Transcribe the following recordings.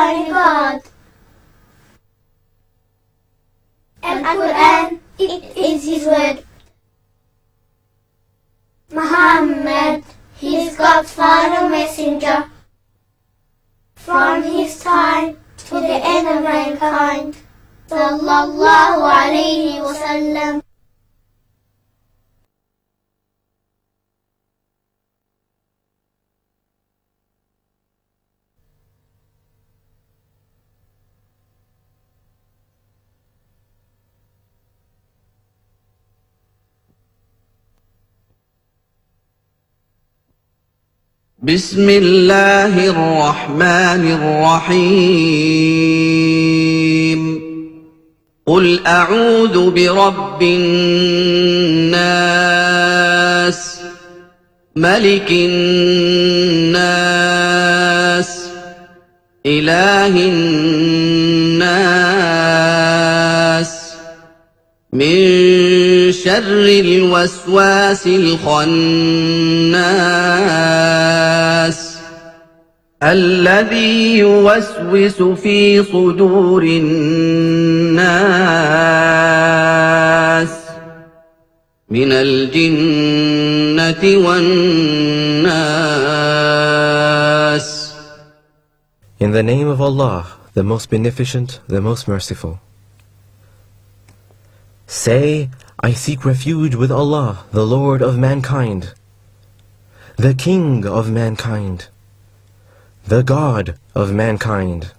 only God. And Quran, it is His word. Muhammad, he is God's final messenger. From his time to the end of mankind. Sallallahu alayhi wa sallam. بسم الله الرحمن الرحيم قل أعوذ برب الناس ملك الناس إله الناس من شر الوسواس الخناس الذي يوسوس في صدور الناس من الجنة والناس. In the name of Allah, the most beneficent, the most merciful. Say, I seek refuge with Allah, the Lord of mankind, the King of mankind, the God of mankind,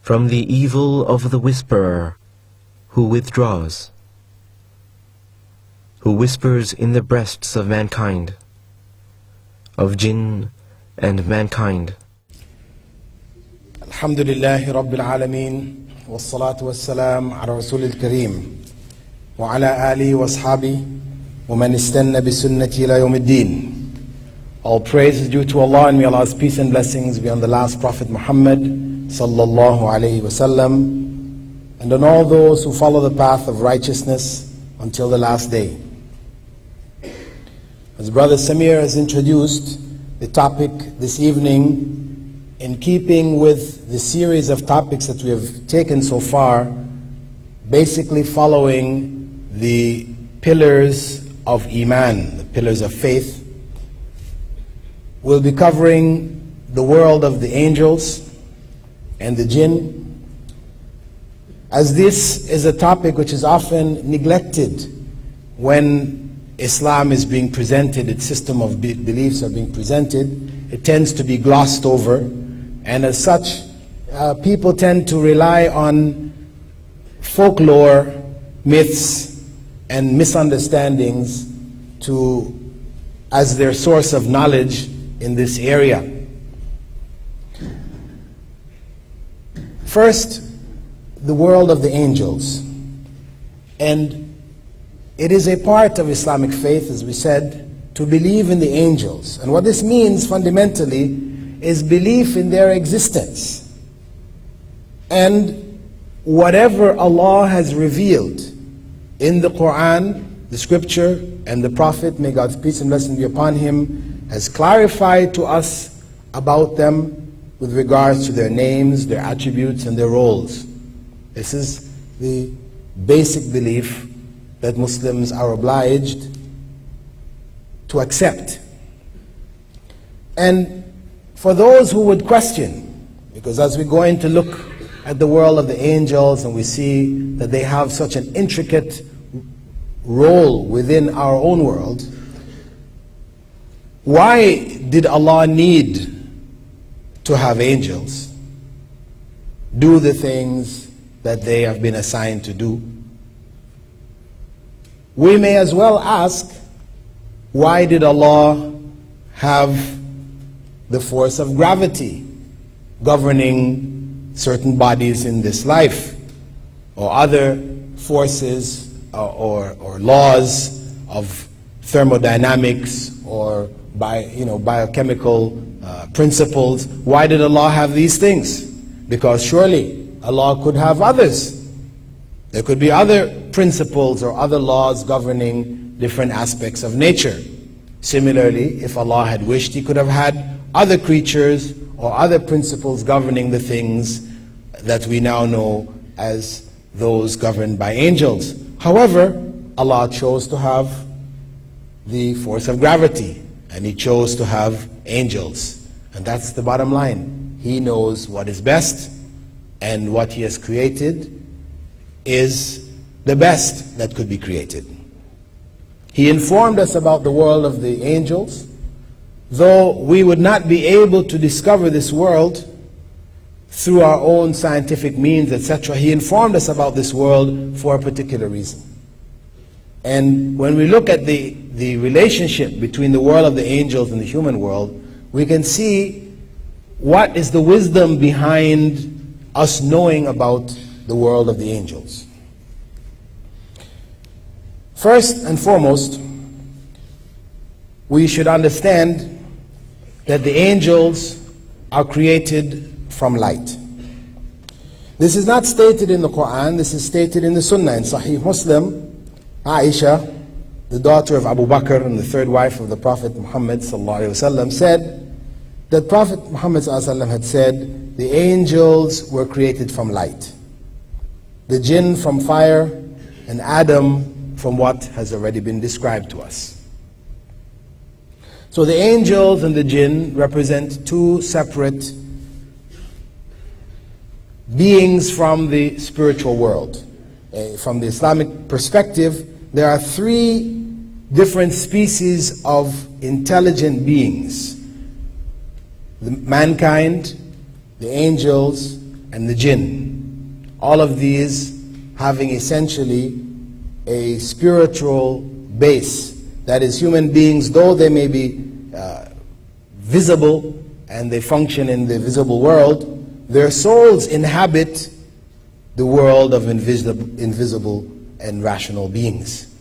from the evil of the whisperer who withdraws, who whispers in the breasts of mankind, of Jinn and mankind. Alhamdulillahi Rabbil Alameen. والصلاة والسلام على رسول الكريم وعلى آله وأصحابه ومن استنى بسنته إلى يوم الدين. All praise is due to Allah, and may Allah's peace and blessings be on the last Prophet Muhammad sallallahu alayhi wasallam, and on all those who follow the path of righteousness until the last day. As Brother Samir has introduced the topic this evening, in keeping with the series of topics that we have taken so far, basically following the pillars of Iman, the pillars of faith, we'll be covering the world of the angels and the Jinn, as this is a topic which is often neglected when Islam is being presented, its system of beliefs are being presented. It tends to be glossed over. And as such, people tend to rely on folklore, myths, and misunderstandings as their source of knowledge in this area. First, the world of the angels. And it is a part of Islamic faith, as we said, to believe in the angels. And what this means fundamentally is belief in their existence. And whatever Allah has revealed in the Quran, the scripture, and the Prophet, may God's peace and blessing be upon him, has clarified to us about them with regards to their names, their attributes, and their roles. This is the basic belief that Muslims are obliged to accept. And for those who would question, because as we go in to look at the world of the angels and we see that they have such an intricate role within our own world, why did Allah need to have angels do the things that they have been assigned to do? We may as well ask, why did Allah have the force of gravity governing certain bodies in this life, or other forces or laws of thermodynamics or biochemical principles? Why did Allah have these things? Because surely Allah could have others. There could be other principles or other laws governing different aspects of nature. Similarly, if Allah had wished, He could have had other creatures or other principles governing the things that we now know as those governed by angels. However, Allah chose to have the force of gravity, and He chose to have angels. And that's the bottom line. He knows what is best, and what He has created is the best that could be created. He informed us about the world of the angels, though we would not be able to discover this world through our own scientific means, etc. He informed us about this world for a particular reason. And when we look at the relationship between the world of the angels and the human world, we can see what is the wisdom behind us knowing about the world of the angels. First and foremost, we should understand that the angels are created from light. This is not stated in the Quran, this is stated in the Sunnah. In Sahih Muslim, Aisha, the daughter of Abu Bakr and the third wife of the Prophet Muhammad ﷺ, said that Prophet Muhammad ﷺ had said, the angels were created from light, the Jinn from fire, and Adam from what has already been described to us. So the angels and the Jinn represent two separate beings from the spiritual world. From the Islamic perspective, there are three different species of intelligent beings: mankind, the angels, and the Jinn. All of these having essentially a spiritual base. That is, human beings, though they may be visible and they function in the visible world, their souls inhabit the world of invisible and rational beings.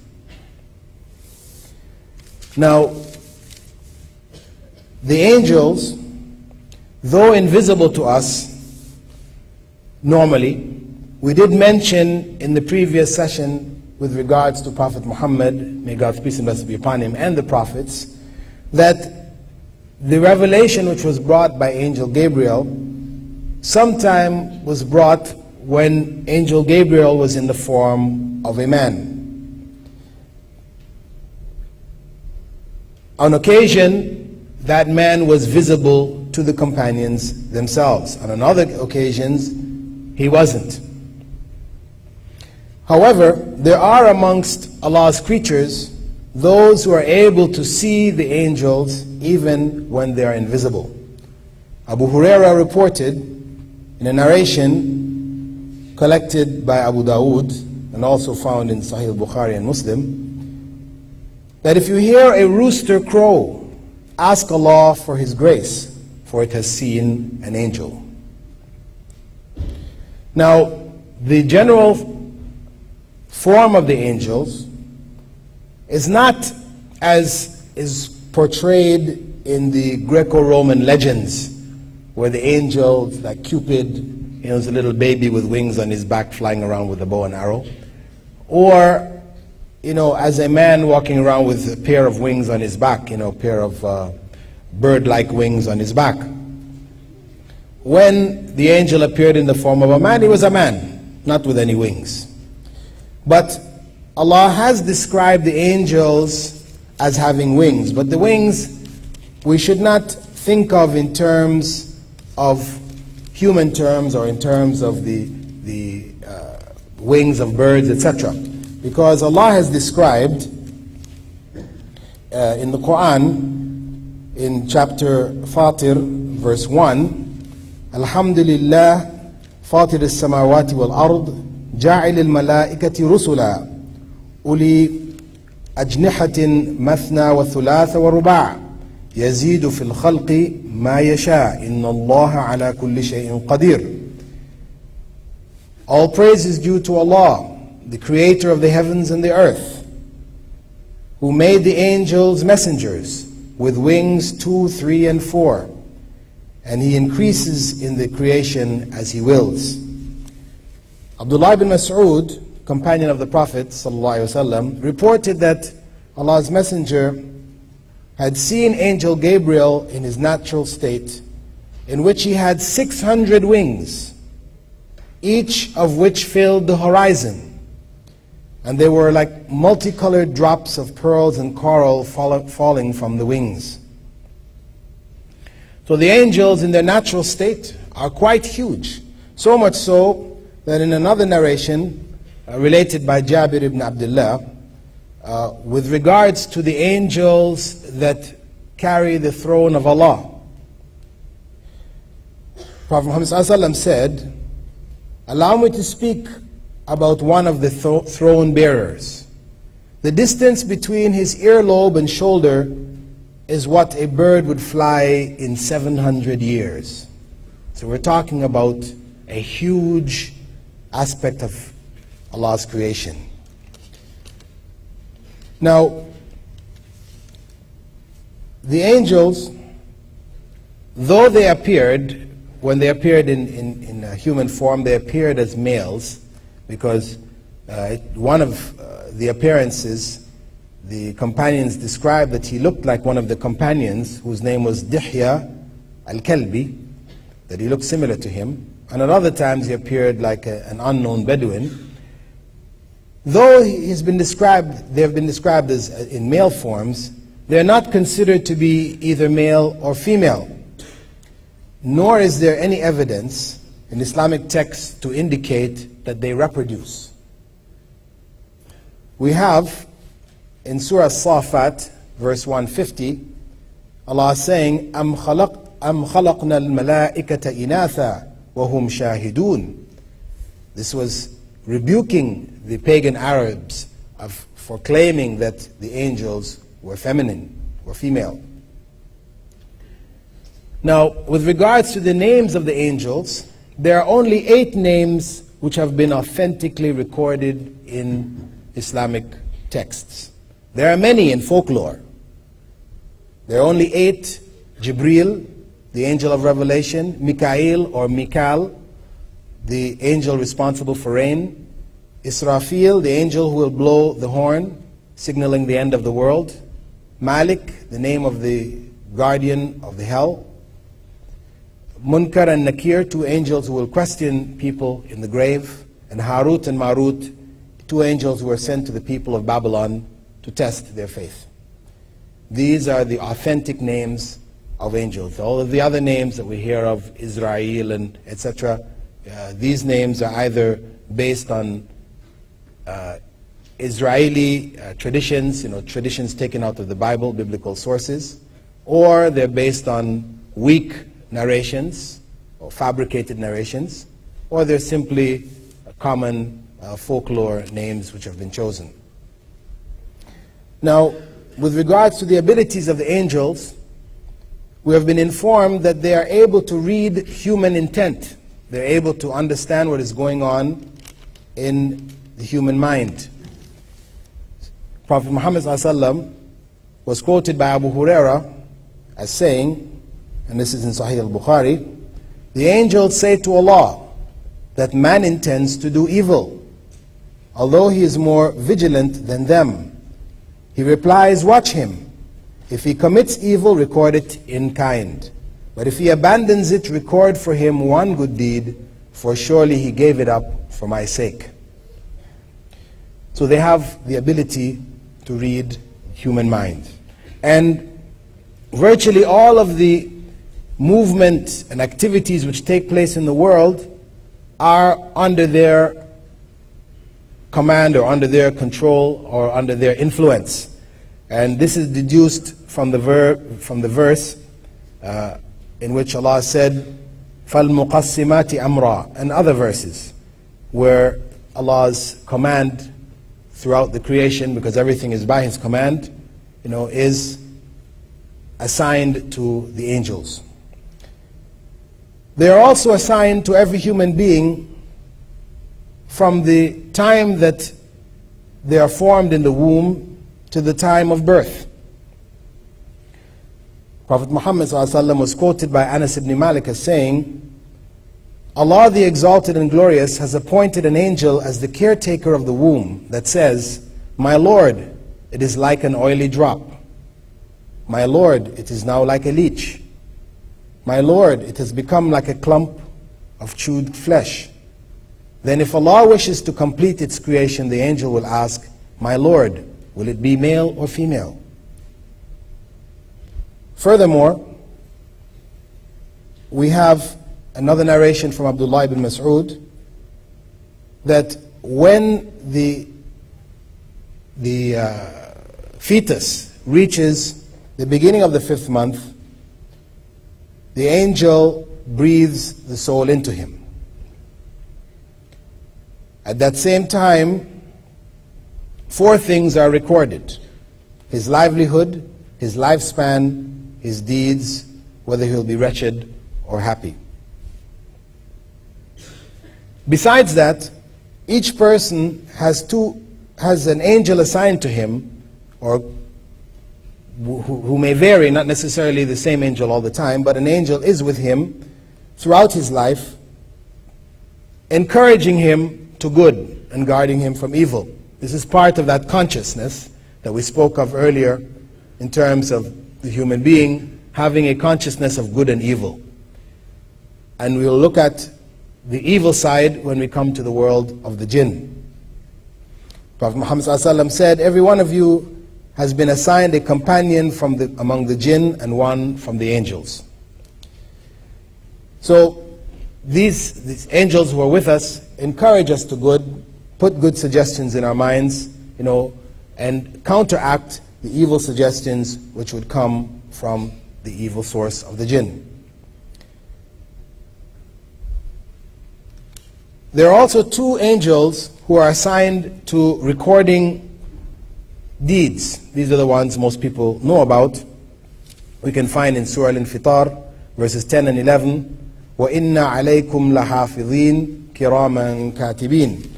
Now, the angels, though invisible to us normally, we did mention in the previous session with regards to Prophet Muhammad, may God's peace and blessings be upon him, and the prophets, that the revelation which was brought by Angel Gabriel sometime was brought when Angel Gabriel was in the form of a man. On occasion, that man was visible to the companions themselves. On other occasions, he wasn't. However, there are amongst Allah's creatures those who are able to see the angels even when they are invisible. Abu Huraira reported in a narration collected by Abu Dawood and also found in Sahih Bukhari and Muslim, that if you hear a rooster crow, ask Allah for His grace, for it has seen an angel. Now, the general form of the angels is not as is portrayed in the Greco-Roman legends, where the angel, like Cupid, is a little baby with wings on his back flying around with a bow and arrow, or as a man walking around with a pair of wings on his back, a pair of bird-like wings on his back. When the angel appeared in the form of a man, he was a man, not with any wings. But Allah has described the angels as having wings, but the wings we should not think of in terms of human terms or in terms of the wings of birds, etc. Because Allah has described in the Quran, in chapter Fatir, verse 1, Alhamdulillah, Fatir al-samawati wal-ard, ja'il al-malaikati rusula, uli ajnihatin mathna wa thulatha wa ruba' yazidu fil khalqi ma yasha, inna Allah ala kulli shay'in qadir. All praise is due to Allah, the creator of the heavens and the earth, who made the angels messengers with wings 2, 3, and 4, and He increases in the creation as He wills. Abdullah ibn Mas'ud, companion of the Prophet ﷺ, reported that Allah's messenger had seen Angel Gabriel in his natural state in which he had 600 wings, each of which filled the horizon. And they were like multicolored drops of pearls and coral falling from the wings. So the angels in their natural state are quite huge. So much so that in another narration related by Jabir ibn Abdullah, with regards to the angels that carry the throne of Allah, Prophet Muhammad ﷺ said, "Allow me to speak about one of the throne bearers. The distance between his earlobe and shoulder is what a bird would fly in 700 years. So we're talking about a huge aspect of Allah's creation. Now, the angels, though they appeared, when they appeared in human form, they appeared as males, because one of the appearances, the companions described that he looked like one of the companions whose name was Dihya al-Kalbi, that he looked similar to him. And at other times he appeared like an unknown Bedouin. Though they have been described as in male forms, they are not considered to be either male or female. Nor is there any evidence in Islamic texts to indicate that they reproduce. We have in Surah Safat, verse 150, Allah is saying, أَمْ خَلَقْنَا الْمَلَائِكَةَ إِنَاثًا وَهُمْ شَاهِدُونَ. This was rebuking the pagan Arabs for claiming that the angels were feminine, were female. Now, with regards to the names of the angels, there are only 8 names which have been authentically recorded in Islamic texts. There are many in folklore. There are only 8. Jibril, the angel of revelation; Mikael or Mikal, the angel responsible for rain; Israfil, the angel who will blow the horn, signaling the end of the world; Malik, the name of the guardian of the hell; Munkar and Nakir, 2 angels who will question people in the grave; and Harut and Marut, 2 angels who were sent to the people of Babylon to test their faith. These are the authentic names of angels. All of the other names that we hear of, Israel and etc., these names are either based on Israeli traditions, traditions taken out of the Bible, biblical sources, or they're based on weak narrations or fabricated narrations, or they're simply common folklore names which have been chosen. Now, with regards to the abilities of the angels, we have been informed that they are able to read human intent. They're able to understand what is going on in the human mind. Prophet Muhammad ﷺ was quoted by Abu Huraira as saying, and this is in Sahih al-Bukhari, "The angels say to Allah that man intends to do evil, although he is more vigilant than them. He replies, watch him. If he commits evil, record it in kind. But if he abandons it, record for him one good deed, for surely he gave it up for my sake." So they have the ability to read human mind. And virtually all of the movement and activities which take place in the world are under their command or under their control or under their influence. And this is deduced from the verse in which Allah said, فَالْمُقَسِّمَاتِ أَمْرًا, and other verses where Allah's command throughout the creation, because everything is by His command, is assigned to the angels. They are also assigned to every human being from the time that they are formed in the womb to the time of birth. Prophet Muhammad ﷺ was quoted by Anas ibn Malik as saying, "Allah the Exalted and Glorious has appointed an angel as the caretaker of the womb that says, 'My Lord, it is like an oily drop. My Lord, it is now like a leech. My Lord, it has become like a clump of chewed flesh. Then if Allah wishes to complete its creation, the angel will ask, My Lord, will it be male or female? Furthermore, we have another narration from Abdullah ibn Mas'ud that when the fetus reaches the beginning of the 5th month, the angel breathes the soul into him. At that same time, 4 things are recorded: his livelihood, his lifespan, his deeds, whether he'll be wretched or happy. Besides that, each person has an angel assigned to him, or who may vary, not necessarily the same angel all the time, but an angel is with him throughout his life, encouraging him to good and guarding him from evil. This is part of that consciousness that we spoke of earlier in terms of the human being having a consciousness of good and evil. And we will look at the evil side when we come to the world of the Jinn. Prophet Muhammad ﷺ said, every one of you has been assigned a companion from among the Jinn and one from the angels. So these angels who are with us encourage us to good, put good suggestions in our minds, and counteract the evil suggestions which would come from the evil source of the Jinn. There are also 2 angels who are assigned to recording deeds. These are the ones most people know about. We can find in Surah Al-Infitar, verses 10 and 11, وَإِنَّا عَلَيْكُمْ لَحَافِظِينَ كِرَامًا كَاتِبِينَ,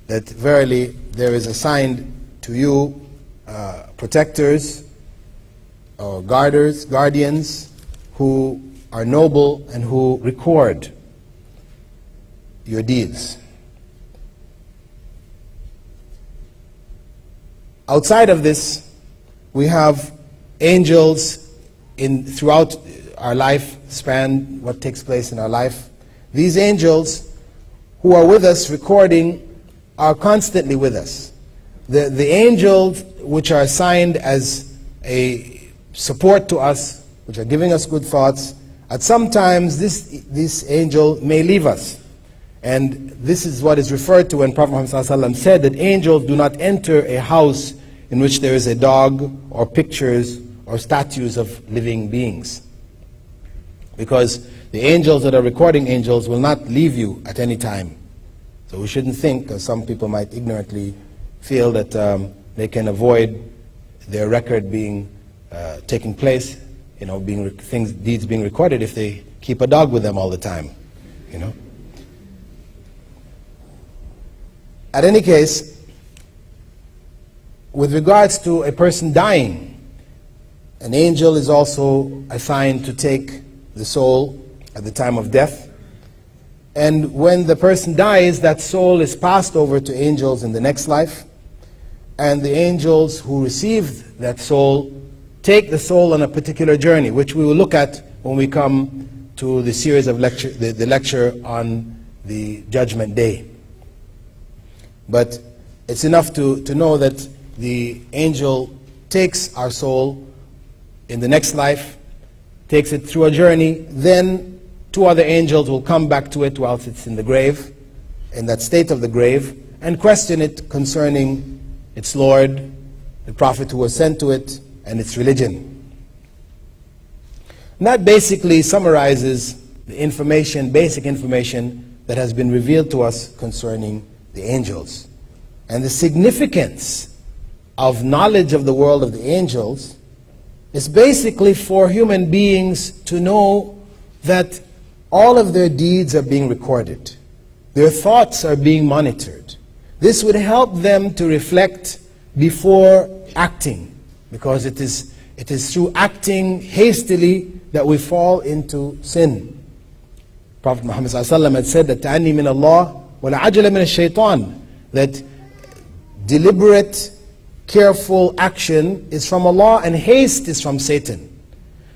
that verily there is assigned to you protectors or guardians who are noble and who record your deeds. Outside of this, we have angels throughout our lifespan, what takes place in our life. These angels who are with us recording are constantly with us. The angels which are assigned as a support to us, which are giving us good thoughts, at some times this angel may leave us. And this is what is referred to when Prophet Muhammad ﷺ said that angels do not enter a house in which there is a dog or pictures or statues of living beings. Because the angels that are recording angels will not leave you at any time. So we shouldn't think, as some people might ignorantly feel, that they can avoid their record being taking place, deeds being recorded if they keep a dog with them all the time, At any case, with regards to a person dying, an angel is also assigned to take the soul at the time of death. And when the person dies, that soul is passed over to angels in the next life. And the angels who received that soul take the soul on a particular journey, which we will look at when we come to the series of the lecture on the Judgment Day. But it's enough to know that the angel takes our soul in the next life, takes it through a journey, then 2 other angels will come back to it whilst it's in the grave, in that state of the grave, and question it concerning its Lord, the Prophet who was sent to it, and its religion. And that basically summarizes the information, basic information that has been revealed to us concerning the angels. And the significance of knowledge of the world of the angels is basically for human beings to know that all of their deeds are being recorded. Their thoughts are being monitored. This would help them to reflect before acting, because it is through acting hastily that we fall into sin. Prophet Muhammad ﷺ had said that ta'anni min Allah wa la ajala min ash-shaytan, that deliberate, careful action is from Allah and haste is from Satan.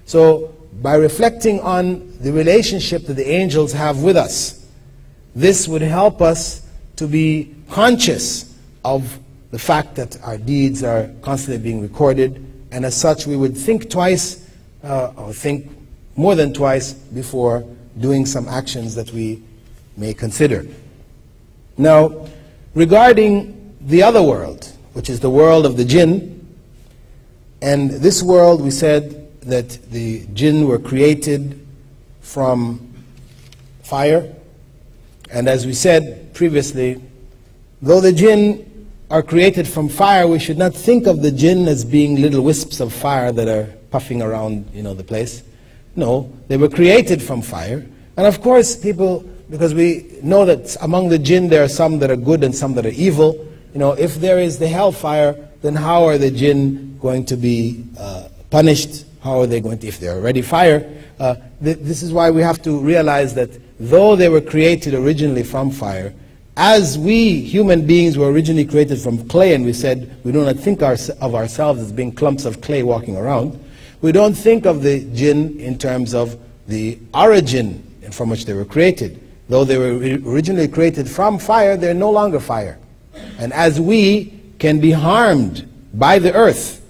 So by reflecting on the relationship that the angels have with us, this would help us to be conscious of the fact that our deeds are constantly being recorded, and as such we would think twice or think more than twice before doing some actions that we may consider. Now, regarding the other world, which is the world of the Jinn, and this world, we said that the Jinn were created from fire, and as we said previously, though the Jinn are created from fire, we should not think of the Jinn as being little wisps of fire that are puffing around, the place. No, they were created from fire. And of course, people, because we know that among the Jinn there are some that are good and some that are evil. If there is the hellfire, then how are the Jinn going to be punished? How are they going to, if they're already fire? This is why we have to realize that though they were created originally from fire, as we human beings were originally created from clay, and we said we do not think of ourselves as being clumps of clay walking around, we don't think of the Jinn in terms of the origin from which they were created. Though they were originally created from fire, they're no longer fire. And as we can be harmed by the earth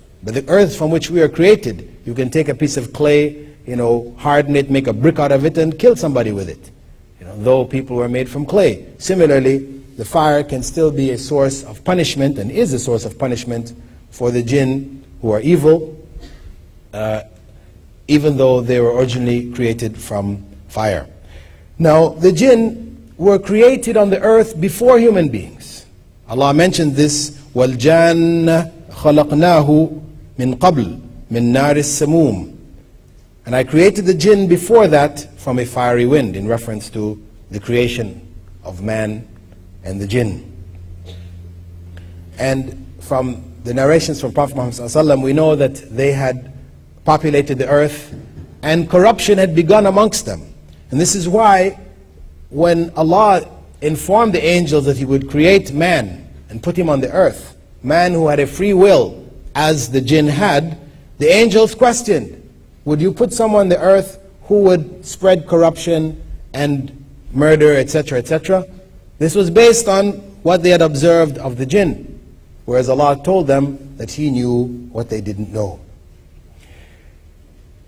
from which we are created, you can take a piece of clay, harden it, make a brick out of it, and kill somebody with it. Though people were made from clay. Similarly, the fire can still be a source of punishment, and is a source of punishment for the Jinn who are evil, even though they were originally created from fire. Now, the Jinn were created on the earth before human beings. Allah mentioned this, وَالْجَانَّ خَلَقْنَاهُ مِنْ قَبْلِ مِنْ نَارِ السَّمُومِ. And I created the Jinn before that from a fiery wind, in reference to the creation of man and the Jinn. And from the narrations from Prophet Muhammad ﷺ, we know that they had populated the earth and corruption had begun amongst them. And this is why when Allah informed the angels that He would create man and put him on the earth, man who had a free will as the Jinn had, the angels questioned, would you put someone on the earth who would spread corruption and murder, etc., etc.? This was based on what they had observed of the Jinn, whereas Allah told them that He knew what they didn't know.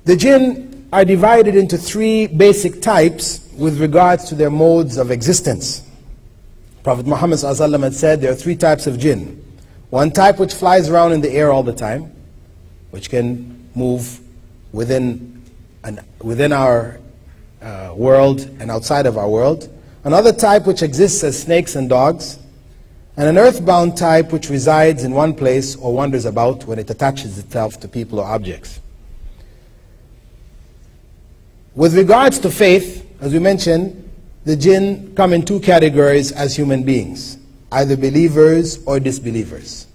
The Jinn are divided into three basic types with regards to their modes of existence. Prophet Muhammad ﷺ had said there are three types of Jinn. One type which flies around in the air all the time, which can move within our world and outside of our world. Another type which exists as snakes and dogs. And an earthbound type which resides in one place or wanders about when it attaches itself to people or objects. With regards to faith, as we mentioned, the Jinn come in two categories as human beings, either believers or disbelievers.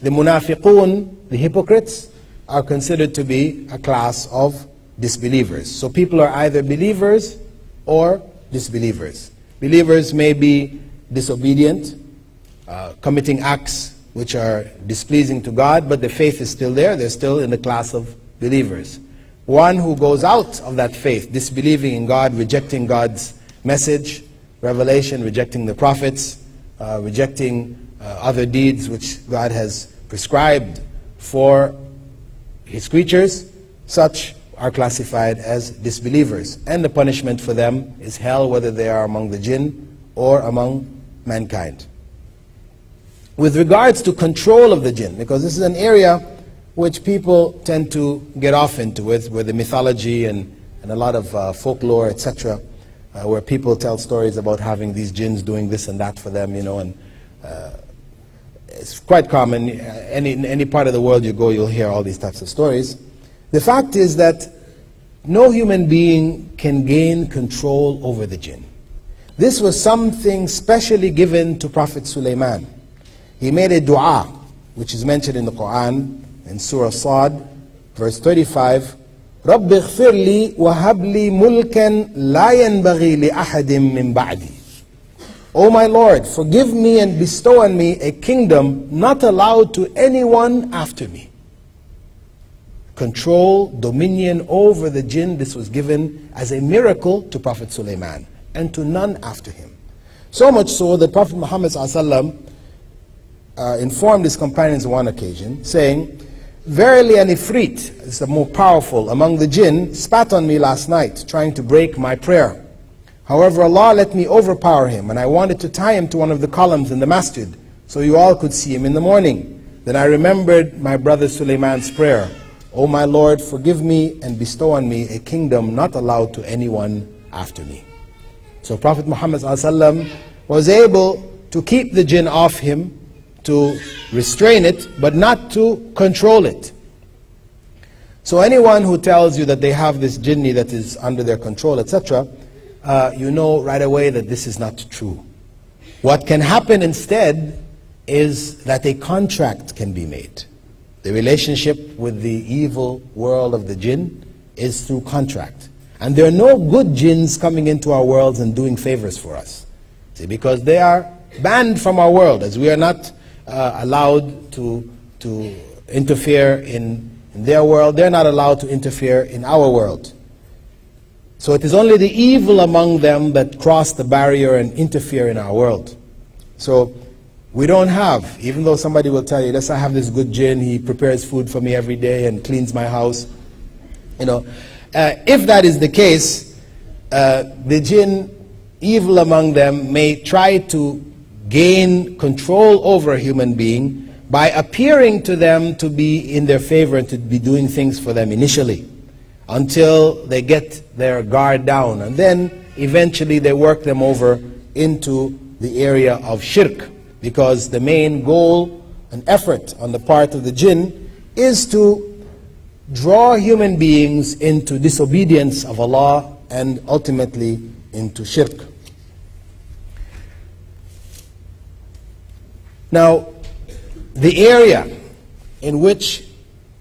The munafiqun, the hypocrites, are considered to be a class of disbelievers. So people are either believers or disbelievers. Believers may be disobedient, committing acts which are displeasing to God, but the faith is still there. They're still in the class of believers. One who goes out of that faith, disbelieving in God, rejecting God's message, revelation, rejecting the prophets, rejecting other deeds which God has prescribed for His creatures, such are classified as disbelievers. And the punishment for them is hell, whether they are among the Jinn or among mankind. With regards to control of the Jinn, because this is an area which people tend to get off into with the mythology and a lot of folklore, etc., where people tell stories about having these jinns doing this and that for them, and it's quite common. Any part of the world you go, you'll hear all these types of stories. The fact is that no human being can gain control over the jinn. This was something specially given to Prophet Sulaiman. He made a dua, which is mentioned in the Quran, in Surah Sad, verse 35, رَبِّ اغْفِرْ لِي وَهَبْ لِي مُلْكًا لَا يَنْبَغِي لِأَحَدٍ مِّن بَعْدِي. O my Lord, forgive me and bestow on me a kingdom not allowed to anyone after me. control, dominion over the jinn. This was given as a miracle to Prophet Sulaiman and to none after him. So much so that Prophet Muhammad informed his companions on one occasion, saying, "Verily an ifrit," is the more powerful among the jinn, "spat on me last night, trying to break my prayer. However, Allah let me overpower him, and I wanted to tie him to one of the columns in the masjid, so you all could see him in the morning. Then I remembered my brother Sulaiman's prayer. O my Lord, forgive me and bestow on me a kingdom not allowed to anyone after me." So Prophet Muhammad was able to keep the jinn off him, to restrain it, but not to control it. So anyone who tells you that they have this jinni that is under their control, etc., you know right away that this is not true. What can happen instead is that a contract can be made. The relationship with the evil world of the jinn is through contract. And there are no good jinns coming into our worlds and doing favors for us. See, because they are banned from our world, as we are not allowed to interfere in their world. They're not allowed to interfere in our world. So it is only the evil among them that cross the barrier and interfere in our world. So we don't have, even though somebody will tell you, "Let's I have this good jinn, he prepares food for me every day and cleans my house." You know, if that is the case, the jinn, evil among them, may try to gain control over a human being by appearing to them to be in their favor and to be doing things for them initially, until they get their guard down, and then eventually they work them over into the area of shirk, because the main goal and effort on the part of the jinn is to draw human beings into disobedience of Allah and ultimately into shirk. Now, the area in which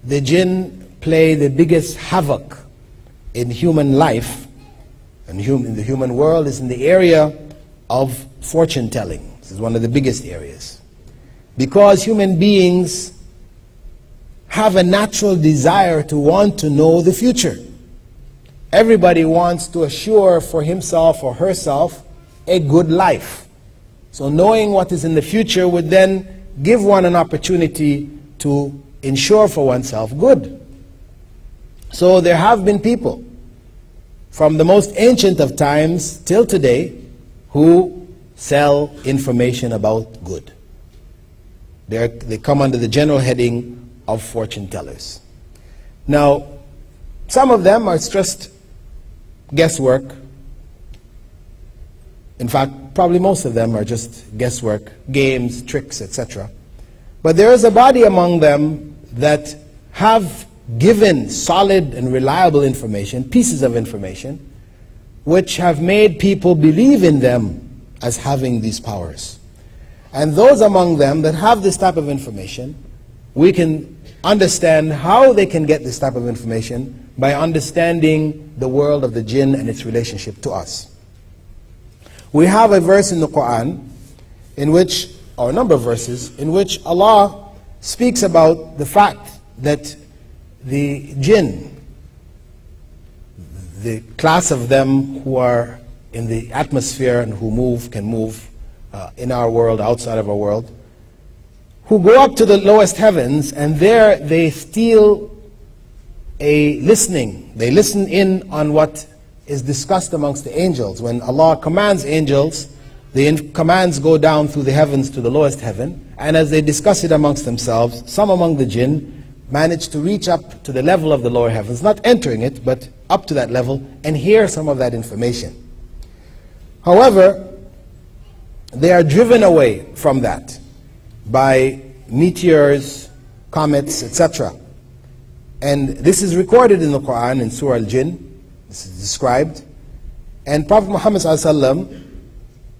the jinn play the biggest havoc in human life and in the human world is in the area of fortune telling. This is one of the biggest areas, because human beings have a natural desire to want to know the future. Everybody wants to assure for himself or herself a good life. So knowing what is in the future would then give one an opportunity to ensure for oneself good. So there have been people from the most ancient of times till today who sell information about good. They come under the general heading of fortune tellers. Now, some of them are just guesswork. In fact, probably most of them are just guesswork, games, tricks, etc. But there is a body among them that have given solid and reliable information, pieces of information, which have made people believe in them as having these powers. And those among them that have this type of information, we can understand how they can get this type of information by understanding the world of the jinn and its relationship to us. We have a verse in the Quran in which, or a number of verses, in which Allah speaks about the fact that the jinn, the class of them who are in the atmosphere and who can move in our world, outside of our world, who go up to the lowest heavens, and there they steal a listening. They listen in on what is discussed amongst the angels. When Allah commands angels, the commands go down through the heavens to the lowest heaven, and as they discuss it amongst themselves, some among the jinn manage to reach up to the level of the lower heavens, not entering it, but up to that level, and hear some of that information. However, they are driven away from that by meteors, comets, etc. And this is recorded in the Quran in Surah Al-Jinn. This is described. And Prophet Muhammad ﷺ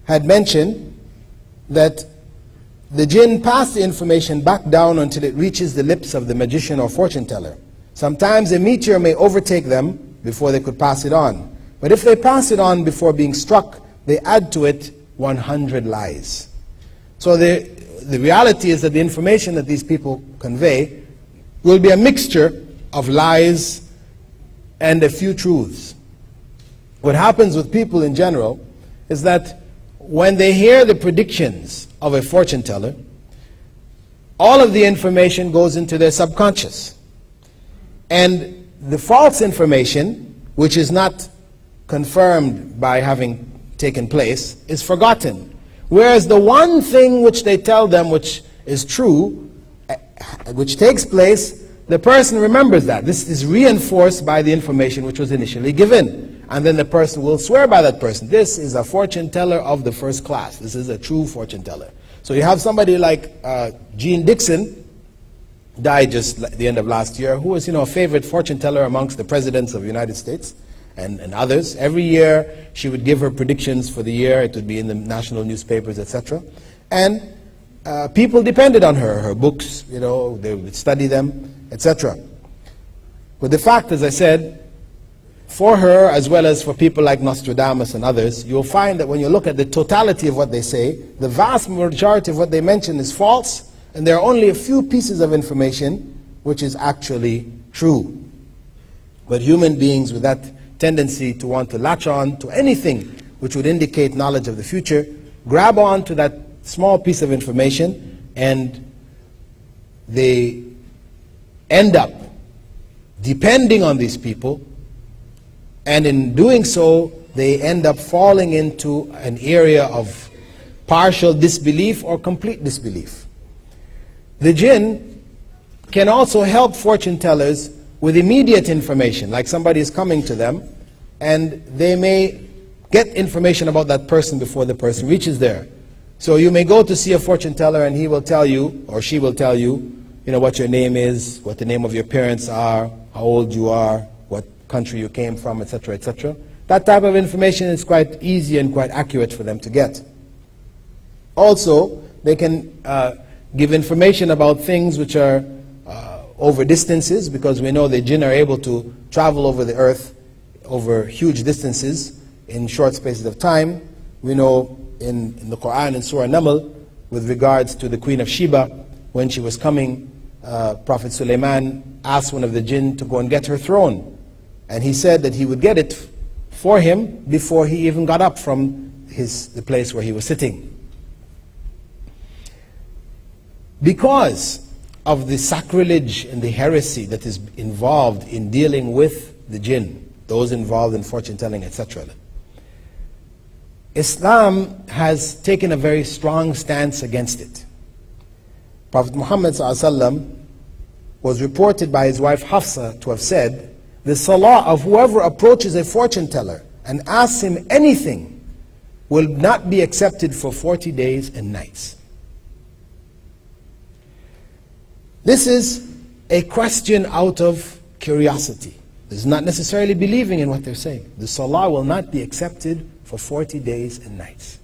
had mentioned that the jinn pass the information back down until it reaches the lips of the magician or fortune teller. Sometimes a meteor may overtake them before they could pass it on. But if they pass it on before being struck, they add to it 100 lies. So the reality is that the information that these people convey will be a mixture of lies and a few truths. What happens with people in general is that when they hear the predictions of a fortune teller, all of the information goes into their subconscious. And the false information, which is not confirmed by having taken place, is forgotten. Whereas the one thing which they tell them which is true, which takes place, the person remembers that. This is reinforced by the information which was initially given. And then the person will swear by that person. This is a fortune teller of the first class. This is a true fortune teller. So you have somebody like Jinn died just at the end of last year, who was, a favorite fortune teller amongst the presidents of the United States and others. Every year she would give her predictions for the year. It would be in the national newspapers, etc. And people depended on her books, they would study them, etc. But the fact, as I said, for her as well as for people like Nostradamus and others, you'll find that when you look at the totality of what they say, the vast majority of what they mention is false, and there are only a few pieces of information which is actually true. But human beings with that tendency to want to latch on to anything which would indicate knowledge of the future, grab on to that small piece of information, and they end up depending on these people, and in doing so they end up falling into an area of partial disbelief or complete disbelief. The jinn can also help fortune tellers with immediate information, like somebody is coming to them and they may get information about that person before the person reaches there. So you may go to see a fortune teller and he will tell you, or she will tell you, what your name is, what the name of your parents are, how old you are, what country you came from, etc., etc. That type of information is quite easy and quite accurate for them to get. Also, they can give information about things which are over distances, because we know the jinn are able to travel over the earth over huge distances in short spaces of time. We know in the Quran, in Surah Naml, with regards to the Queen of Sheba, when she was coming, Prophet Sulaiman asked one of the jinn to go and get her throne. And he said that he would get it for him before he even got up from the place where he was sitting. Because of the sacrilege and the heresy that is involved in dealing with the jinn, those involved in fortune telling, etc., Islam has taken a very strong stance against it. Prophet Muhammad ﷺ was reported by his wife Hafsa to have said, the salah of whoever approaches a fortune teller and asks him anything will not be accepted for 40 days and nights. This is a question out of curiosity. This is not necessarily believing in what they're saying. The salah will not be accepted for 40 days and nights.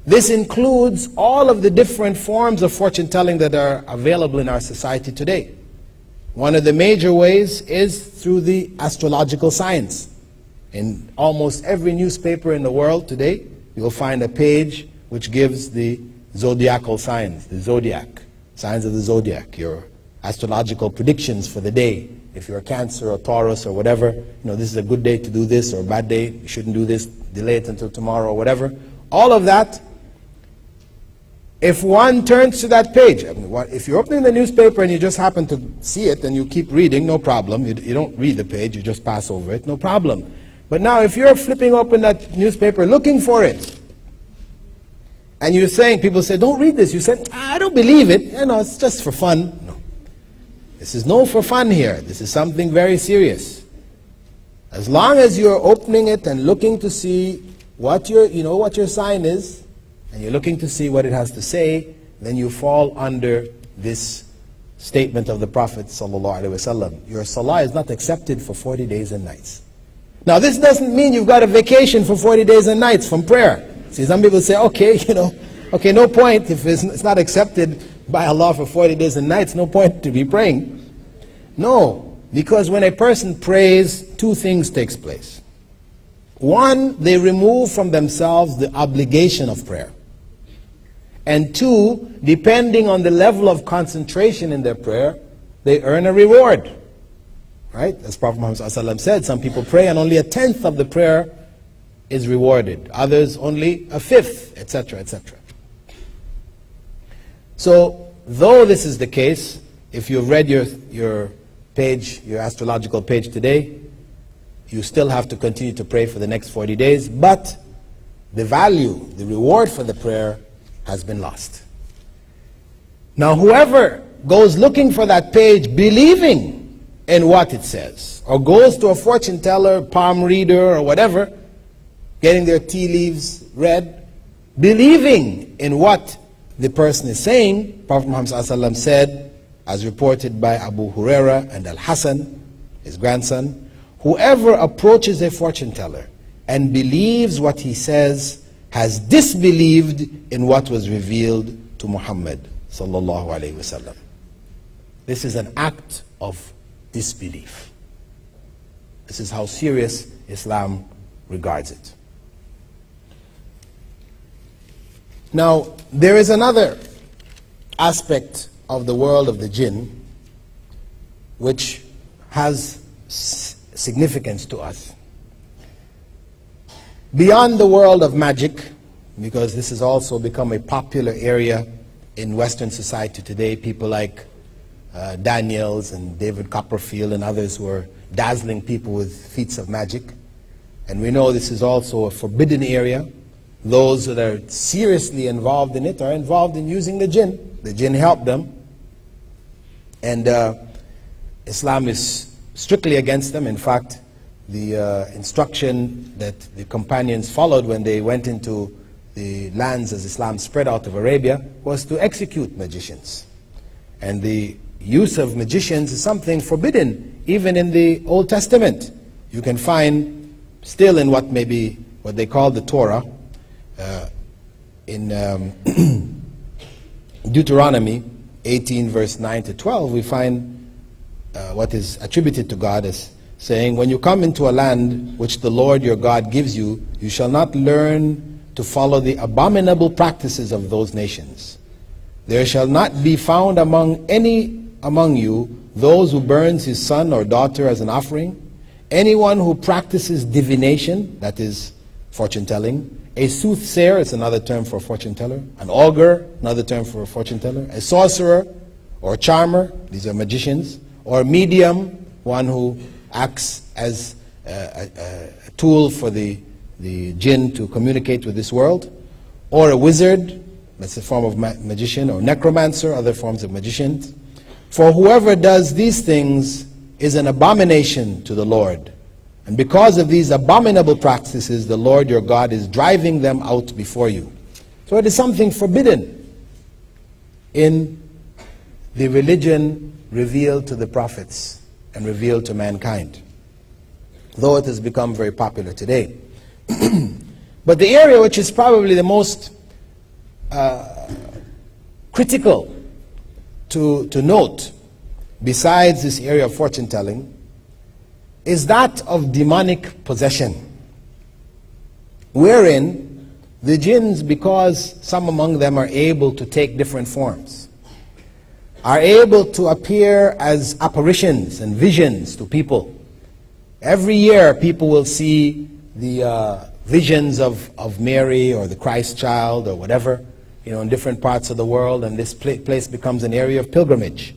This includes all of the different forms of fortune telling that are available in our society today. One of the major ways is through the astrological science. In almost every newspaper in the world today, you'll find a page which gives the zodiacal signs, the zodiac, signs of the zodiac, your astrological predictions for the day. If you're a Cancer or Taurus or whatever, this is a good day to do this, or a bad day, you shouldn't do this, delay it until tomorrow or whatever. All of that, if one turns to that page, if you're opening the newspaper and you just happen to see it and you keep reading, no problem. You don't read the page, you just pass over it, no problem. But now if you're flipping open that newspaper looking for it, and you're saying, people say, don't read this. You say, I don't believe it. It's just for fun. No. This is no for fun here. This is something very serious. As long as you're opening it and looking to see what what your sign is, and you're looking to see what it has to say, then you fall under this statement of the Prophet ﷺ. Your salah is not accepted for 40 days and nights. Now this doesn't mean you've got a vacation for 40 days and nights from prayer. See, some people say, okay, no point. If it's not accepted by Allah for 40 days and nights, no point to be praying. No, because when a person prays, two things takes place. One, they remove from themselves the obligation of prayer. And two, depending on the level of concentration in their prayer, they earn a reward. Right? As Prophet Muhammad ﷺ said, some people pray and only a tenth of the prayer is rewarded. Others only a fifth, etc., etc. So, though this is the case, if you've read your page, your astrological page today, you still have to continue to pray for the next 40 days, but the value, the reward for the prayer has been lost. Now, whoever goes looking for that page believing in what it says, or goes to a fortune teller, palm reader, or whatever, getting their tea leaves read, believing in what the person is saying, Prophet Muhammad ﷺ said, as reported by Abu Huraira and Al-Hasan, his grandson, whoever approaches a fortune teller and believes what he says has disbelieved in what was revealed to Muhammad sallallahu alaihi wasallam. This is an act of disbelief. This is how serious Islam regards it. Now, there is another aspect of the world of the jinn which has significance to us. Beyond the world of magic, because this has also become a popular area in Western society today, people like Daniels and David Copperfield and others who are dazzling people with feats of magic. And we know this is also a forbidden area. Those that are seriously involved in it are involved in using the jinn. The jinn help them. And Islam is strictly against them. In fact, the instruction that the companions followed when they went into the lands as Islam spread out of Arabia was to execute magicians. And the use of magicians is something forbidden even in the Old Testament. You can find still in what they call the Torah, in Deuteronomy 18 verse 9 to 12, we find what is attributed to God as saying, when you come into a land which the Lord your God gives you, you shall not learn to follow the abominable practices of those nations. There shall not be found among you those who burns his son or daughter as an offering, anyone who practices divination, that is fortune telling, a soothsayer is another term for a fortune teller, an augur, another term for a fortune teller, a sorcerer or charmer, these are magicians, or a medium, one who acts as a tool for the jinn to communicate with this world, or a wizard, that's a form of magician, or necromancer, other forms of magicians. For whoever does these things is an abomination to the Lord. And because of these abominable practices, the Lord your God is driving them out before you. So it is something forbidden in the religion revealed to the prophets and revealed to mankind, though it has become very popular today. But the area which is probably the most critical to note, besides this area of fortune telling, is that of demonic possession, wherein the jinns, because some among them are able to take different forms, are able to appear as apparitions and visions to people. Every year people will see the visions of Mary or the Christ child or whatever, in different parts of the world, and this place becomes an area of pilgrimage.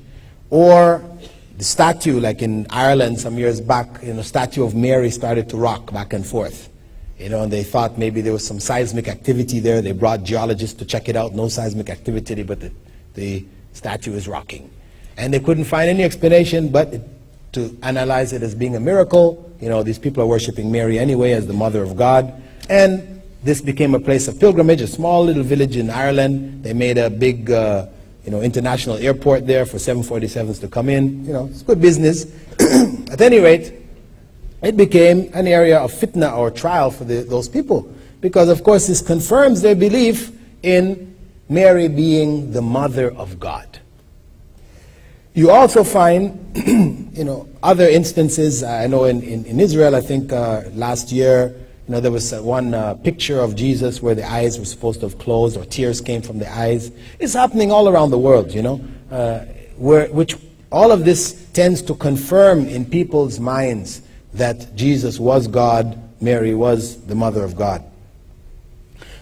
Or the statue, like in Ireland some years back, statue of Mary started to rock back and forth. And they thought maybe there was some seismic activity there. They brought geologists to check it out. No seismic activity, but the statue is rocking. And they couldn't find any explanation but to analyze it as being a miracle. These people are worshiping Mary anyway as the mother of God. And this became a place of pilgrimage, a small little village in Ireland. They made a big international airport there for 747s to come in. It's good business. At any rate, it became an area of fitna or trial for those people, because of course this confirms their belief in Mary being the mother of God. You also find other instances. I know in Israel, I think last year, there was one picture of Jesus where the eyes were supposed to have closed, or tears came from the eyes. It's happening all around the world, which All of this tends to confirm in people's minds that Jesus was God, Mary was the mother of God.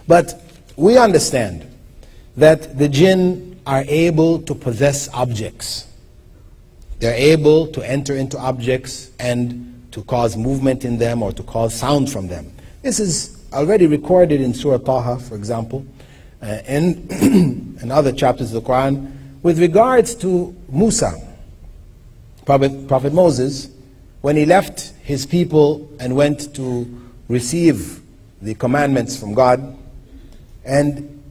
But we understand that the jinn are able to possess objects. They're able to enter into objects and to cause movement in them or to cause sound from them. This is already recorded in Surah Taha, for example, and in other chapters of the Quran. With regards to Musa, Prophet Moses, when he left his people and went to receive the commandments from God, and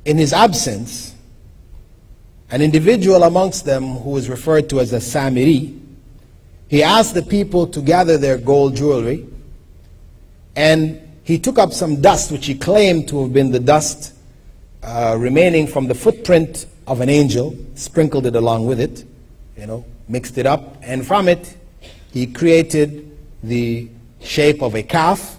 in his absence, an individual amongst them who is referred to as a Samiri, he asked the people to gather their gold jewelry, and he took up some dust which he claimed to have been the dust remaining from the footprint of an angel, sprinkled it along with it, mixed it up, and from it he created the shape of a calf.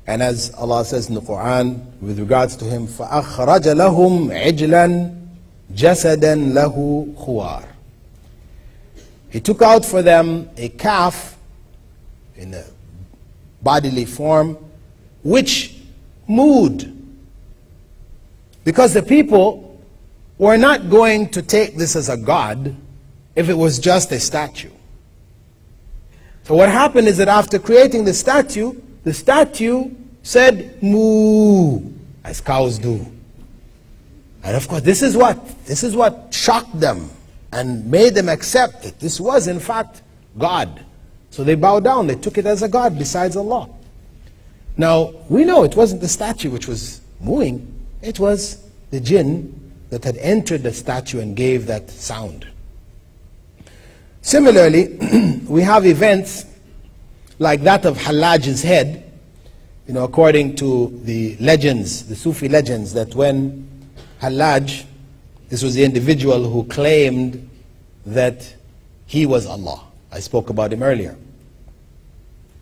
And as Allah says in the Quran with regards to him, فَأَخْرَجَ لَهُمْ عِجْلًا جَسَدًا لَهُ خُوَارٍ. He took out for them a calf in a bodily form which moved, because the people were not going to take this as a god if it was just a statue. So what happened is that after creating the statue said moo, as cows do. And of course this is what shocked them and made them accept that this was in fact God. So they bowed down, they took it as a god besides Allah. Now we know it wasn't the statue which was mooing, it was the jinn that had entered the statue and gave that sound. Similarly, we have events like that of Hallaj's head, according to the legends, the Sufi legends, that when Hallaj, this was the individual who claimed that he was Allah. I spoke about him earlier.